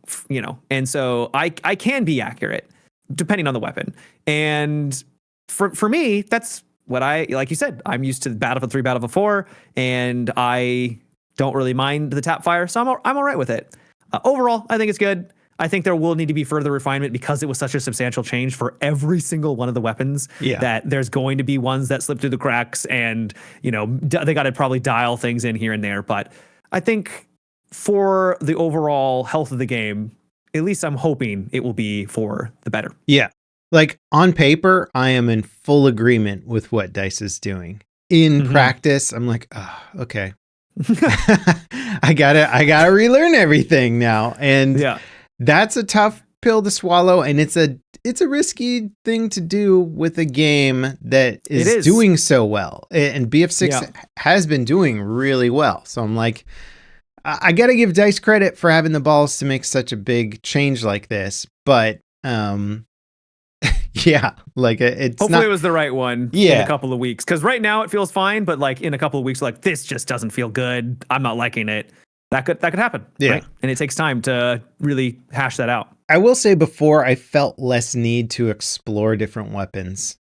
and so I can be accurate depending on the weapon. And for me, that's what like you said, I'm used to Battlefield 3, Battlefield 4, and I don't really mind the tap fire. So I'm all right with it. Overall, I think it's good. I think there will need to be further refinement because it was such a substantial change for every single one of the weapons that there's going to be ones that slip through the cracks, and, they got to probably dial things in here and there. But I think for the overall health of the game, at least I'm hoping it will be for the better. Yeah. Like on paper, I am in full agreement with what DICE is doing. In practice, I'm like, okay. I gotta relearn everything now. And that's a tough pill to swallow. And it's a risky thing to do with a game that is doing so well. And BF6 has been doing really well. So I'm like, I got to give DICE credit for having the balls to make such a big change like this, but it's hopefully it was the right one in a couple of weeks, because right now it feels fine, but like in a couple of weeks, like this just doesn't feel good. I'm not liking it. That could happen. Yeah. Right? And it takes time to really hash that out. I will say before I felt less need to explore different weapons,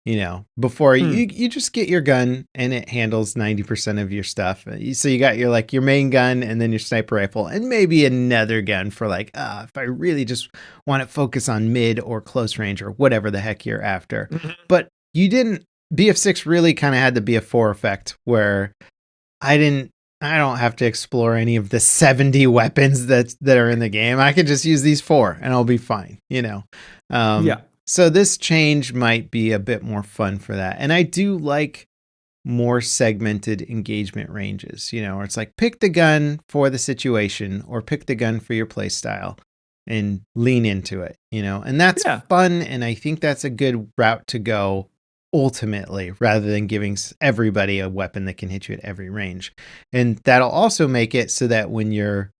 before you just get your gun and it handles 90% of your stuff. So you got your main gun and then your sniper rifle and maybe another gun for if I really just want to focus on mid or close range or whatever the heck you're after. But BF6 really kind of had the BF4 effect where I don't have to explore any of the 70 weapons that are in the game. I can just use these 4 and I'll be fine, So this change might be a bit more fun for that. And I do like more segmented engagement ranges, where it's like pick the gun for the situation or pick the gun for your play style and lean into it, and that's fun. And I think that's a good route to go ultimately, rather than giving everybody a weapon that can hit you at every range. And that'll also make it so that when you're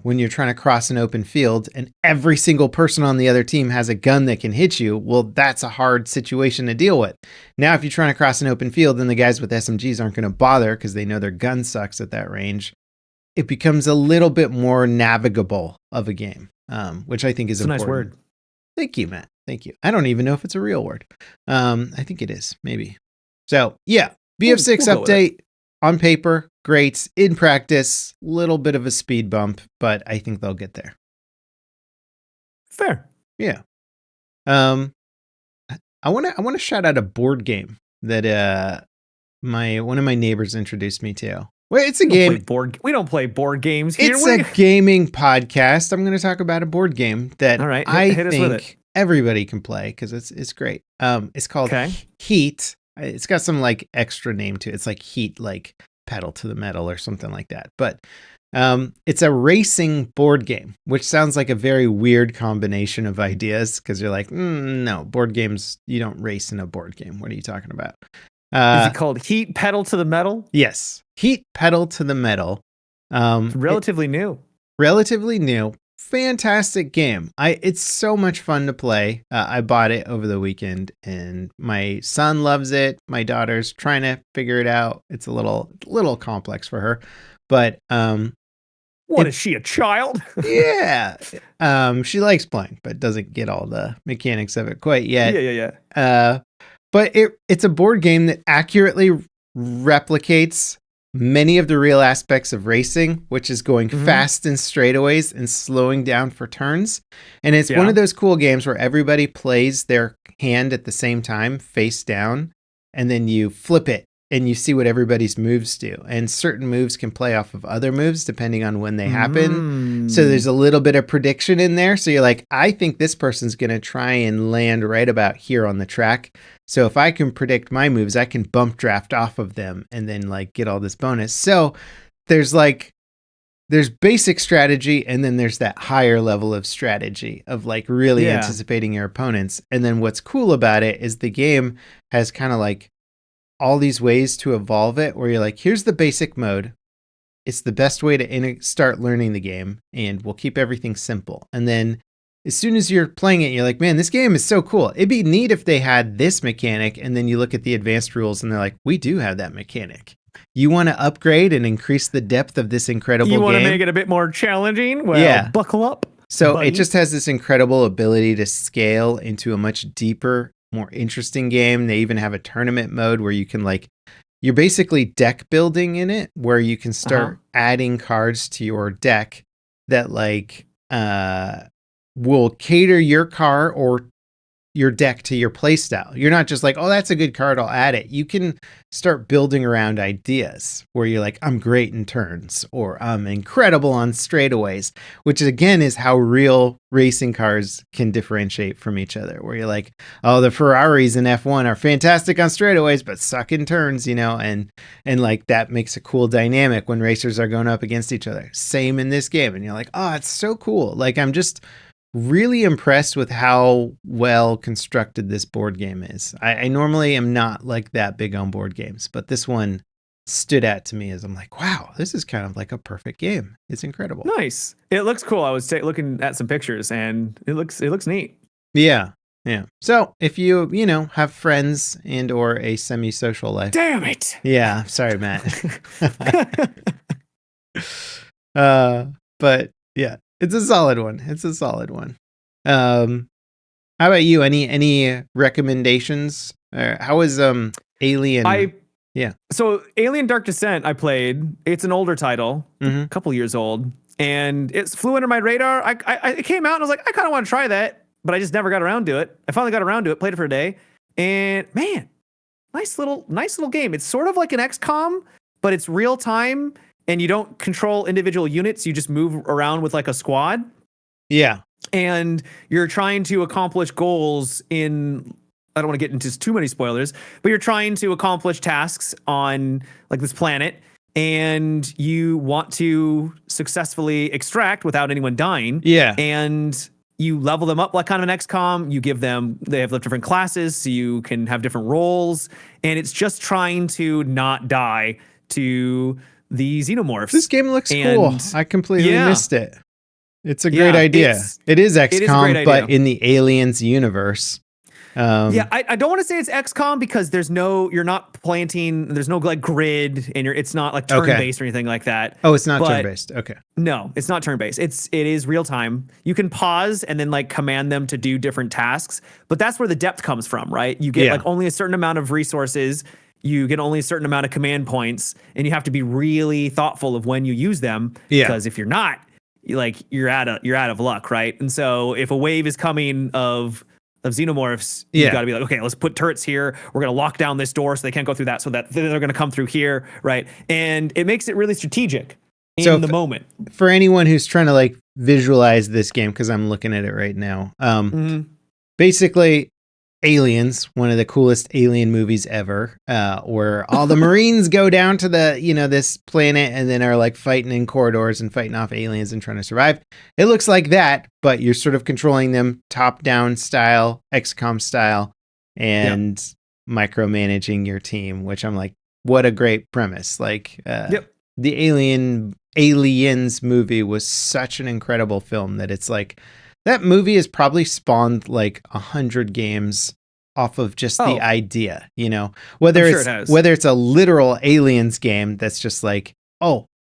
when you're trying to cross an open field and every single person on the other team has a gun that can hit you, well, that's a hard situation to deal with. Now, if you're trying to cross an open field and the guys with SMGs aren't going to bother because they know their gun sucks at that range, it becomes a little bit more navigable of a game, which I think is important. It's a nice word. Thank you, Matt. Thank you. I don't even know if it's a real word. I think it is, maybe. So, yeah, BF6 update on paper, great. In practice, little bit of a speed bump, but I think they'll get there. Fair. Yeah. I want to shout out a board game that one of my neighbors introduced me to. Well, it's a game. We don't play board games here. It's a gaming podcast. I'm going to talk about a board game that all right, I hit us with think everybody can play because it's great. It's called Heat. It's got some like extra name to it. It's like Heat, like pedal to the metal or something like that. But it's a racing board game, which sounds like a very weird combination of ideas because you're like, no, board games, you don't race in a board game. What are you talking about? Is it called Heat Pedal to the Metal? Yes. Heat Pedal to the Metal. It's relatively new. Relatively new. Fantastic game. It's so much fun to play. I bought it over the weekend and my son loves it. My daughter's trying to figure it out. It's a little complex for her, but is she, a child? Yeah. She likes playing, but doesn't get all the mechanics of it quite yet. Yeah. But it's a board game that accurately replicates many of the real aspects of racing, which is going fast in straightaways and slowing down for turns. And it's one of those cool games where everybody plays their hand at the same time, face down, and then you flip it and you see what everybody's moves do. And certain moves can play off of other moves depending on when they happen. So there's a little bit of prediction in there. So you're like, I think this person's going to try and land right about here on the track. So if I can predict my moves, I can bump draft off of them and then like get all this bonus. So there's basic strategy and then there's that higher level of strategy of like really anticipating your opponents. And then what's cool about it is the game has kind of like all these ways to evolve it where you're like, here's the basic mode. It's the best way to start learning the game and we'll keep everything simple. And then as soon as you're playing it, you're like, man, this game is so cool. It'd be neat if they had this mechanic. And then you look at the advanced rules and they're like, we do have that mechanic. You want to upgrade and increase the depth of this incredible game? You want to make it a bit more challenging? Well, buckle up. So it just has this incredible ability to scale into a much deeper, more interesting game. They even have a tournament mode where you can you're basically deck building in it, where you can start adding cards to your deck that will cater your car or your deck to your play style. You're not just like, oh, that's a good card, I'll add it. You can start building around ideas where you're like, I'm great in turns or I'm incredible on straightaways, which again is how real racing cars can differentiate from each other, where you're like, oh, the Ferraris in F1 are fantastic on straightaways, but suck in turns, and like that makes a cool dynamic when racers are going up against each other. Same in this game. And you're like, oh, it's so cool. Like, I'm just really impressed with how well constructed this board game is. I normally am not like that big on board games, but this one stood out to me as I'm like, wow, this is kind of like a perfect game. It's incredible. Nice. It looks cool. I was looking at some pictures and it looks neat. Yeah. So if you have friends and or a semi-social life. Damn it. Yeah. Sorry, Matt. But yeah. It's a solid one. How about you? Any recommendations? How is Alien? So Alien Dark Descent I played. It's an older title, a couple years old, and it flew under my radar. It came out and I was like, I kind of want to try that, but I just never got around to it. I finally got around to it, played it for a day, and man, nice little game. It's sort of like an XCOM, but it's real time. And you don't control individual units. You just move around with like a squad. Yeah. And you're trying to accomplish goals I don't want to get into too many spoilers, but you're trying to accomplish tasks on like this planet. And you want to successfully extract without anyone dying. Yeah. And you level them up like kind of an XCOM. They have different classes so you can have different roles. And it's just trying to not die to the xenomorphs. This game looks cool. I completely missed it. It's a great idea. It is XCOM, but in the Aliens universe. I don't want to say it's XCOM because you're not planting, there's no like grid, and it's not like turn-based or anything like that. Oh, it's not turn-based. Okay. No, it's not turn-based. It is real time. You can pause and then like command them to do different tasks, but that's where the depth comes from, right? You get like only a certain amount of resources, you get only a certain amount of command points, and you have to be really thoughtful of when you use them. Because if you're not, you're out of luck, right? And so if a wave is coming of xenomorphs, you got to be like, okay, let's put turrets here. We're going to lock down this door so they can't go through that, so that they're going to come through here, right? And it makes it really strategic in the moment. For anyone who's trying to like visualize this game, because I'm looking at it right now, basically Aliens, one of the coolest alien movies ever, where all the Marines go down to the, this planet and then are like fighting in corridors and fighting off aliens and trying to survive. It looks like that, but you're sort of controlling them top-down style, XCOM style, and micromanaging your team, which I'm like, what a great premise. Like, the Aliens movie was such an incredible film that it's like, that movie has probably spawned like 100 games off of just the idea, whether it's a literal Aliens game that's just like,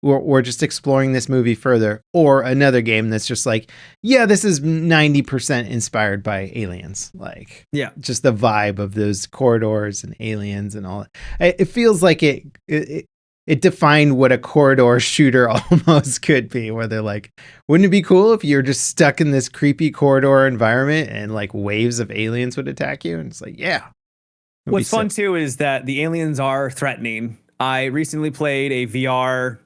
we're just exploring this movie further, or another game that's just like, this is 90% inspired by Aliens. Like, just the vibe of those corridors and aliens and all that. It feels like it defined what a corridor shooter almost could be, where they're like, wouldn't it be cool if you're just stuck in this creepy corridor environment and like waves of aliens would attack you? And it's like, What's fun too is that the aliens are threatening. I recently played a VR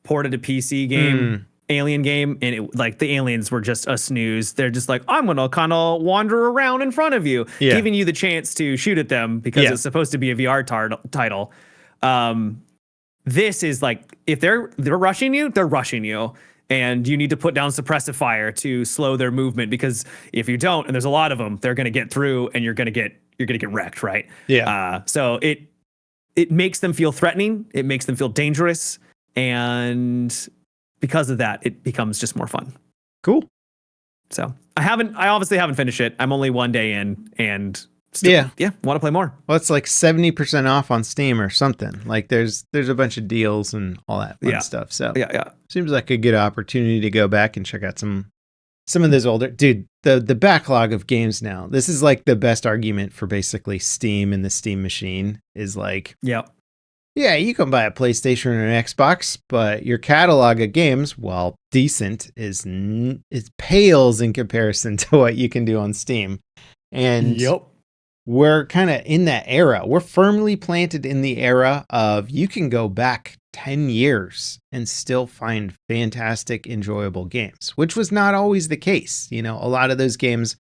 ported to PC game, alien game, and the aliens were just a snooze. They're just like, I'm going to kind of wander around in front of you, giving you the chance to shoot at them because it's supposed to be a VR title. This is like, if they're rushing you, they're rushing you. And you need to put down suppressive fire to slow their movement, because if you don't, and there's a lot of them, they're going to get through and you're going to get wrecked, right? So it makes them feel threatening. It makes them feel dangerous. And because of that, it becomes just more fun. Cool. So I obviously haven't finished it. I'm only one day in, and still, want to play more. Well, it's like 70% off on Steam or something. Like there's a bunch of deals and all that fun stuff. So seems like a good opportunity to go back and check out some of those older, dude, the backlog of games now. This is like the best argument for basically Steam and the Steam machine is like, you can buy a PlayStation or an Xbox, but your catalog of games, while decent, it pales in comparison to what you can do on Steam. And we're kind of in that era. We're firmly planted in the era of you can go back 10 years and still find fantastic, enjoyable games, which was not always the case. A lot of those games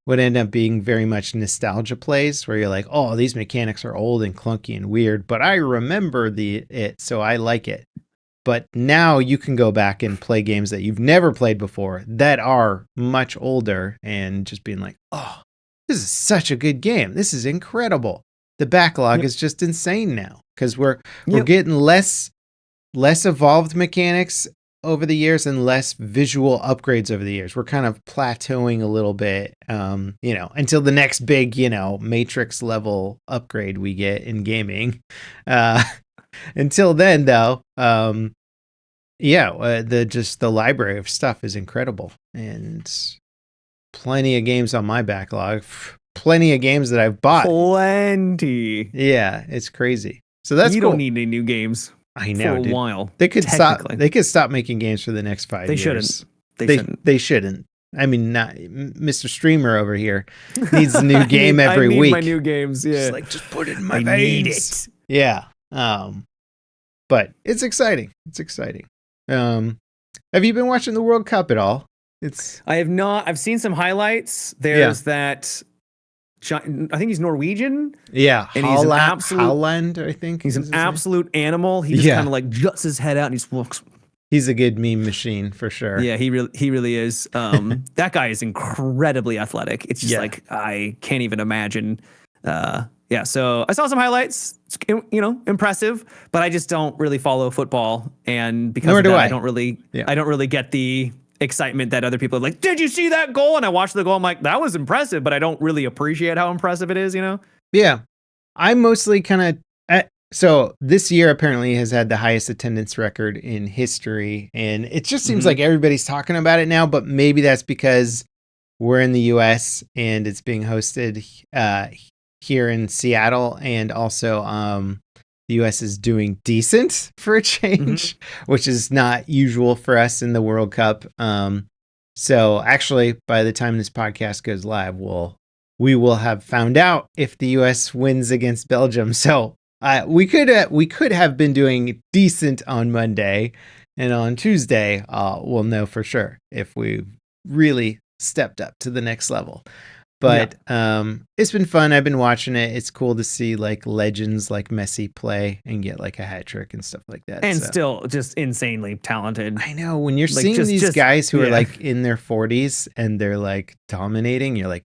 would end up being very much nostalgia plays where you're like, oh, these mechanics are old and clunky and weird, but I remember it, so I like it. But now you can go back and play games that you've never played before that are much older and just being like, oh, this is such a good game. This is incredible. The backlog is just insane now because we're getting less evolved mechanics over the years and less visual upgrades over the years. We're kind of plateauing a little bit, until the next big, Matrix level upgrade we get in gaming. Until then, though, the library of stuff is incredible, and plenty of games on my backlog, plenty of games that I've bought. Plenty. Yeah, it's crazy. So that's you cool. Don't need any new games. I know, for a while. They could stop. They could stop making games for the next 5 years. They shouldn't. I mean, not Mr. Streamer over here needs a new game every week. I need my new games. Yeah, just put it in my veins. Need it. Yeah. But it's exciting. It's exciting. Have you been watching the World Cup at all? I have not. I've seen some highlights. There's that. I think he's Norwegian. Yeah, and he's an absolute Holland. I think he's an absolute animal. He just kind of like juts his head out and he just walks. He's a good meme machine for sure. Yeah, he really is. That guy is incredibly athletic. It's just like I can't even imagine. Yeah, so I saw some highlights. It's, impressive, but I just don't really follow football, and because of that, I don't really get the excitement that other people are like. Did you see that goal? And I watched the goal. I'm like, that was impressive, but I don't really appreciate how impressive it is. Yeah, I mostly kind of. So this year apparently has had the highest attendance record in history, and it just seems like everybody's talking about it now. But maybe that's because we're in the U.S. and it's being hosted here in Seattle, and also the U.S. is doing decent for a change, which is not usual for us in the World Cup. So actually, by the time this podcast goes live, we will have found out if the U.S. wins against Belgium. So we could have been doing decent on Monday, and on Tuesday we'll know for sure if we really stepped up to the next level. But it's been fun. I've been watching it. It's cool to see like legends like Messi play and get like a hat trick and stuff like that. And still just insanely talented. I know, when you're seeing these guys who are like in their 40s and they're like dominating, you're like,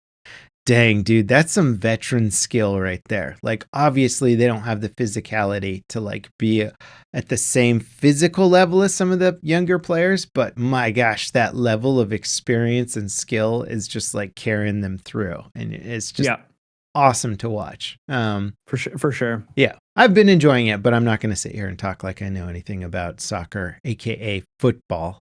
dang, dude, that's some veteran skill right there. Like, obviously, they don't have the physicality to like be at the same physical level as some of the younger players, but my gosh, that level of experience and skill is just like carrying them through, and it's just awesome to watch. For sure. Yeah, I've been enjoying it, but I'm not going to sit here and talk like I know anything about soccer, aka football.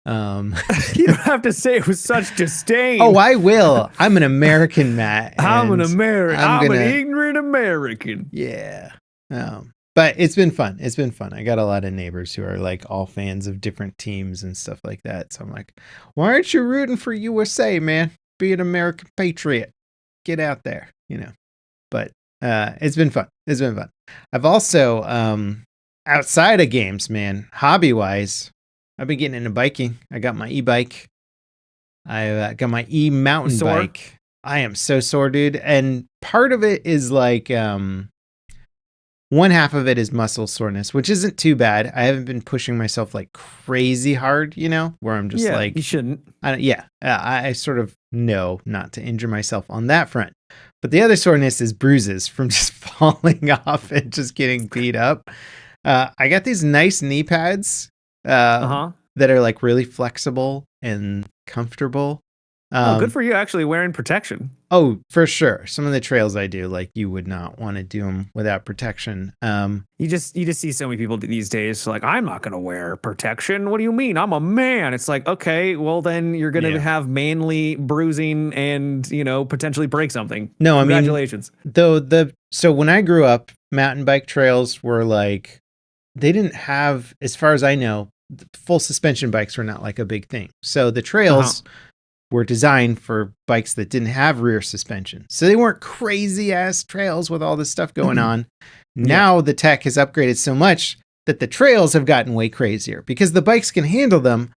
You don't have to say it with such disdain. Oh, I will. I'm an American, Matt. I'm an American. I'm an ignorant American. Yeah. But it's been fun. It's been fun. I got a lot of neighbors who are like all fans of different teams and stuff like that. So I'm like, why aren't you rooting for USA, man? Be an American patriot. Get out there, But it's been fun. It's been fun. I've also, outside of games, man, hobby-wise, I've been getting into biking. I got my e-bike. I got my e-mountain bike. I am so sore, dude. And part of it is like, one half of it is muscle soreness, which isn't too bad. I haven't been pushing myself like crazy hard, where I'm just like, you shouldn't. I sort of know not to injure myself on that front. But the other soreness is bruises from just falling off and just getting beat up. I got these nice knee pads. That are like really flexible and comfortable. Good for you, actually wearing protection. Oh, for sure. Some of the trails I do, like, you would not want to do them without protection. You just see so many people these days like, I'm not going to wear protection. What do you mean? I'm a man. It's like, okay, well then you're going to have manly bruising and potentially break something. No, congratulations. So when I grew up, mountain bike trails were like, they didn't have, as far as I know, full suspension bikes were not like a big thing. So the trails were designed for bikes that didn't have rear suspension. So they weren't crazy ass trails with all this stuff going on. Now the tech has upgraded so much that the trails have gotten way crazier because the bikes can handle them.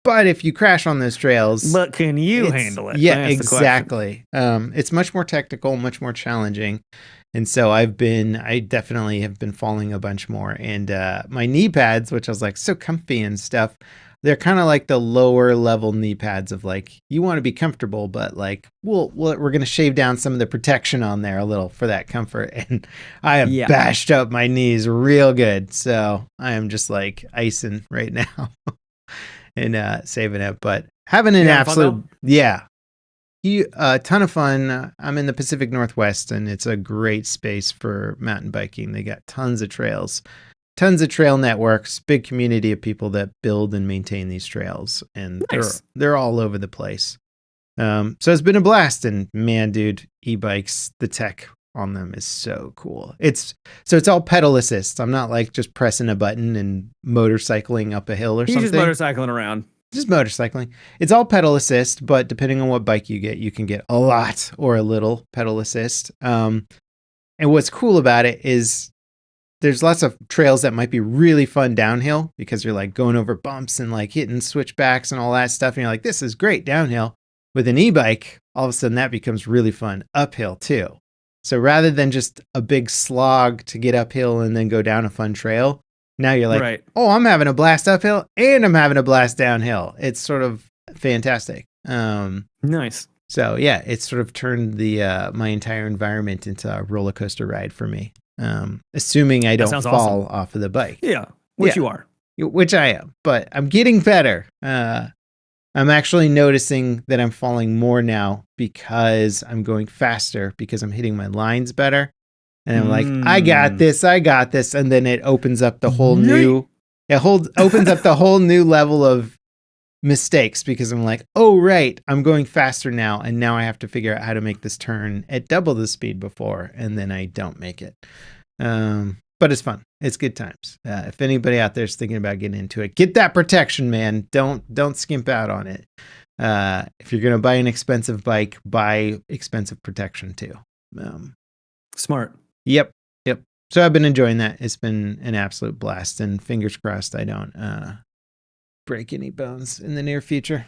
But if you crash on those trails, but can you handle it? Yeah, exactly. It's much more technical, much more challenging. And so I definitely have been falling a bunch more. And my knee pads, which I was like so comfy and stuff, they're kind of like the lower level knee pads of like, you want to be comfortable, but like, we're going to shave down some of the protection on there a little for that comfort. And I have bashed up my knees real good. So I am just like icing right now and saving it, but having an absolute, a ton of fun. I'm in the Pacific Northwest, and it's a great space for mountain biking. They got tons of trails, tons of trail networks, big community of people that build and maintain these trails, and they're all over the place. So it's been a blast, and man, dude, e-bikes, the tech on them is so cool. It's all pedal assist. I'm not like just pressing a button and motorcycling up a hill or something. You're just motorcycling around. Just motorcycling. It's all pedal assist, but depending on what bike you get, you can get a lot or a little pedal assist. And what's cool about it is there's lots of trails that might be really fun downhill because you're like going over bumps and like hitting switchbacks and all that stuff. And you're like, this is great downhill. With an e-bike, all of a sudden that becomes really fun uphill too. So rather than just a big slog to get uphill and then go down a fun trail, now you're like, oh, I'm having a blast uphill and I'm having a blast downhill. It's sort of fantastic. Nice. So yeah, it sort of turned the my entire environment into a roller coaster ride for me. Assuming I don't fall off of the bike. Yeah, which you are. Which I am, but I'm getting better. I'm actually noticing that I'm falling more now because I'm going faster because I'm hitting my lines better. And I'm like, I got this. And then it opens up the whole opens up the whole new level of mistakes because I'm like, oh, right, I'm going faster now. And now I have to figure out how to make this turn at double the speed before. And then I don't make it. But it's fun. It's good times. If anybody out there is thinking about getting into it, get that protection, man. Don't skimp out on it. If you're going to buy an expensive bike, buy expensive protection too. Smart. Yep. So I've been enjoying that. It's been an absolute blast, and fingers crossed I don't break any bones in the near future.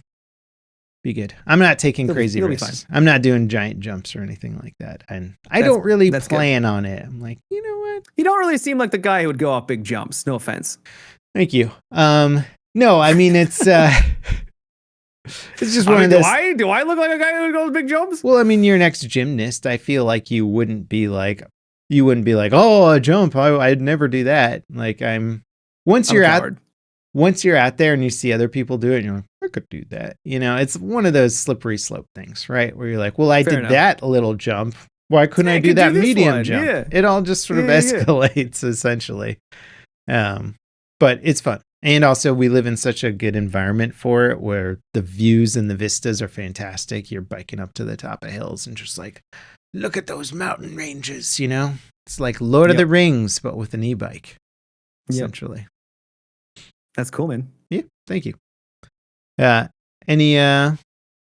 Be good. I'm not taking crazy risks. I'm not doing giant jumps or anything like that. And I don't really plan on it. I'm like, you know what? You don't really seem like the guy who would go off big jumps. No offense. Thank you. No, I mean, it's just one of those. Do I look like a guy who goes big jumps? Well, I mean, you're an ex-gymnast. I feel like you wouldn't be like, oh, a jump. I'd never do that. Like once you're out there and you see other people do it, you're like, I could do that. You know, it's one of those slippery slope things, right? Where you're like, well, I did that little jump. Why couldn't I do that medium jump? Yeah. It all just sort of escalates essentially. But it's fun. And also we live in such a good environment for it where the views and the vistas are fantastic. You're biking up to the top of hills and just like, look at those mountain ranges, you know? It's like Lord of the Rings, but with an e-bike, essentially. That's cool, man. Yeah, thank you. Any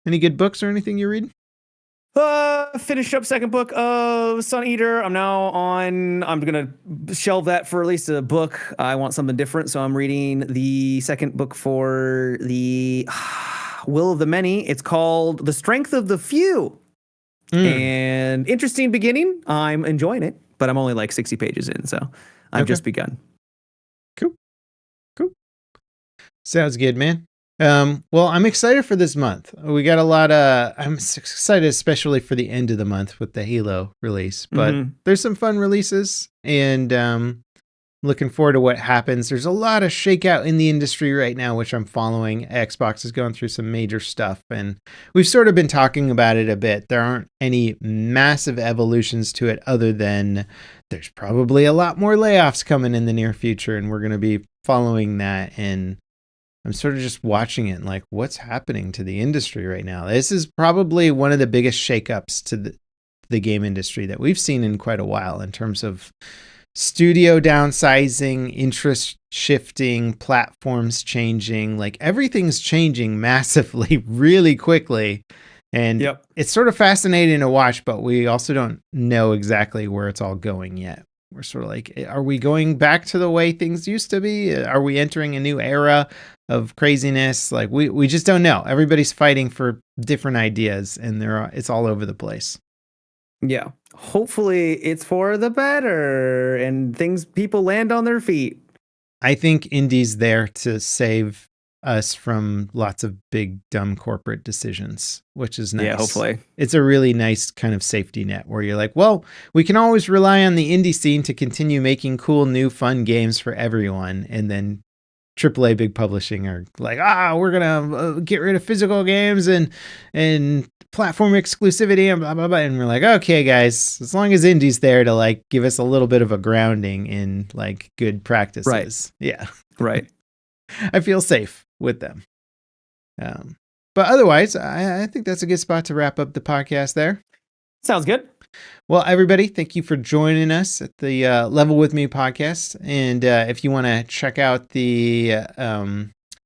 good books or anything you read? Finished up second book of Sun Eater. I'm gonna shelve that for at least a book. I want something different, so I'm reading the second book for the Will of the Many. It's called The Strength of the Few. And interesting beginning. I'm enjoying it, but I'm only like 60 pages in, so I've just begun. Cool. Sounds good, man. Well, I'm excited for this month. We got a lot I'm excited, especially for the end of the month with the Halo release, but there's some fun releases and, looking forward to what happens. There's a lot of shakeout in the industry right now, which I'm following. Xbox is going through some major stuff and we've sort of been talking about it a bit. There aren't any massive evolutions to it other than there's probably a lot more layoffs coming in the near future and we're going to be following that. And I'm sort of just watching it and like, what's happening to the industry right now? This is probably one of the biggest shakeups to the game industry that we've seen in quite a while in terms of studio downsizing, interest shifting, platforms changing, like everything's changing massively, really quickly. And it's sort of fascinating to watch, but we also don't know exactly where it's all going yet. We're sort of like, are we going back to the way things used to be? Are we entering a new era of craziness? Like we just don't know. Everybody's fighting for different ideas and it's all over the place. Yeah. Hopefully it's for the better and people land on their feet. I think indie's there to save us from lots of big, dumb corporate decisions, which is nice. Yeah, hopefully. It's a really nice kind of safety net where you're like, well, we can always rely on the indie scene to continue making cool, new, fun games for everyone. And then AAA big publishing are like, we're going to get rid of physical games and platform exclusivity and blah, blah, blah. And we're like, okay, guys, as long as indie's there to like give us a little bit of a grounding in like good practices. Right. Yeah. Right. I feel safe with them. But otherwise, I think that's a good spot to wrap up the podcast there. Sounds good. Well, everybody, thank you for joining us at the Level With Me podcast. And if you want to check out the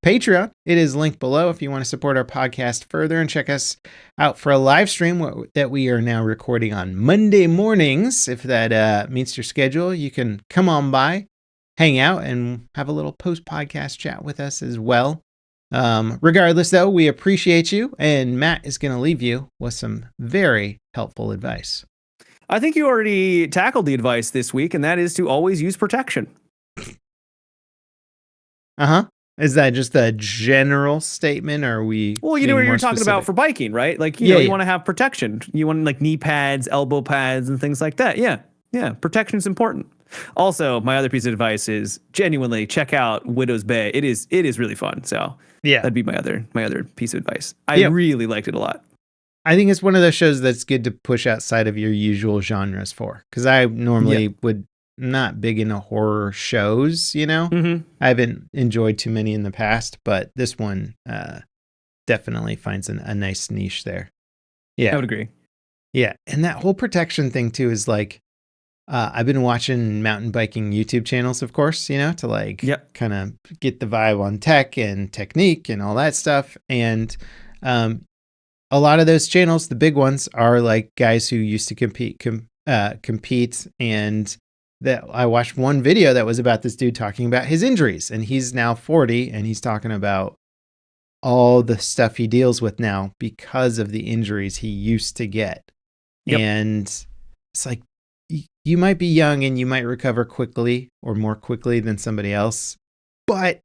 Patreon, it is linked below if you want to support our podcast further and check us out for a live stream that we are now recording on Monday mornings. If that meets your schedule, you can come on by, hang out, and have a little post-podcast chat with us as well. Regardless, though, we appreciate you, and Matt is going to leave you with some very helpful advice. I think you already tackled the advice this week, and that is to always use protection. Uh-huh. Is that just a general statement, or are we? Well, you know what you're talking about for biking, right? Like, you know, you want to have protection. You want like knee pads, elbow pads, and things like that. Yeah, protection is important. Also, my other piece of advice is genuinely check out Widow's Bay. It is really fun. So that'd be my other piece of advice. I really liked it a lot. I think it's one of those shows that's good to push outside of your usual genres for, because I normally would not big into horror shows, you know. I haven't enjoyed too many in the past, but this one definitely finds a nice niche there. I would agree. Yeah, and that whole protection thing too is like, I've been watching mountain biking YouTube channels, of course, you know, to like kind of get the vibe on tech and technique and all that stuff. And a lot of those channels, the big ones, are like guys who used to compete. And that I watched one video that was about this dude talking about his injuries, and he's now 40, and he's talking about all the stuff he deals with now because of the injuries he used to get. And it's like, you might be young and you might recover quickly or more quickly than somebody else, but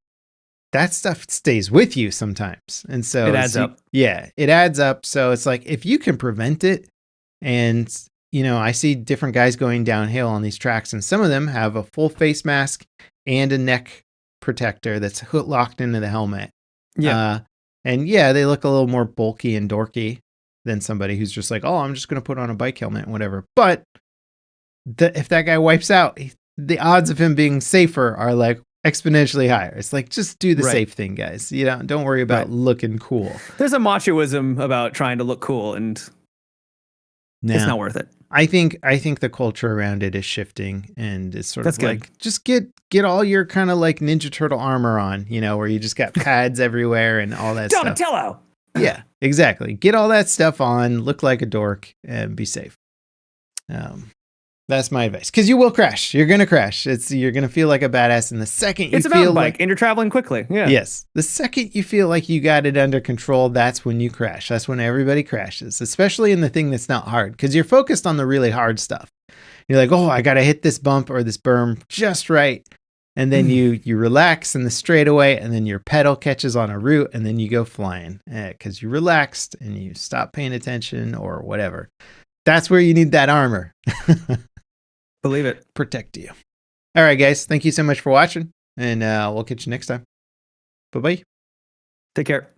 that stuff stays with you sometimes. And so it adds up. Yeah, it adds up. So it's like, if you can prevent it, and you know, I see different guys going downhill on these tracks, and some of them have a full face mask and a neck protector that's locked into the helmet. And they look a little more bulky and dorky than somebody who's just like, oh, I'm just going to put on a bike helmet and whatever. But if that guy wipes out, the odds of him being safer are like exponentially higher. It's like, just do the safe thing, guys. You know, don't worry about looking cool. There's a machoism about trying to look cool, and it's not worth it. I think the culture around it is shifting, and it's sort of like, just get all your kind of like Ninja Turtle armor on, you know, where you just got pads everywhere and all that stuff. Donatello. Yeah, exactly. Get all that stuff on, look like a dork, and be safe. That's my advice, because you will crash. You're gonna crash. You're gonna feel like a badass, and the second you feel like, and you're traveling quickly. Yes, the second you feel like you got it under control, that's when you crash. That's when everybody crashes, especially in the thing that's not hard, because you're focused on the really hard stuff. You're like, oh, I gotta hit this bump or this berm just right, and then you relax in the straightaway, and then your pedal catches on a root, and then you go flying because you relaxed and you stop paying attention or whatever. That's where you need that armor. Believe it. Protect you. All right, guys. Thank you so much for watching, and we'll catch you next time. Bye-bye. Take care.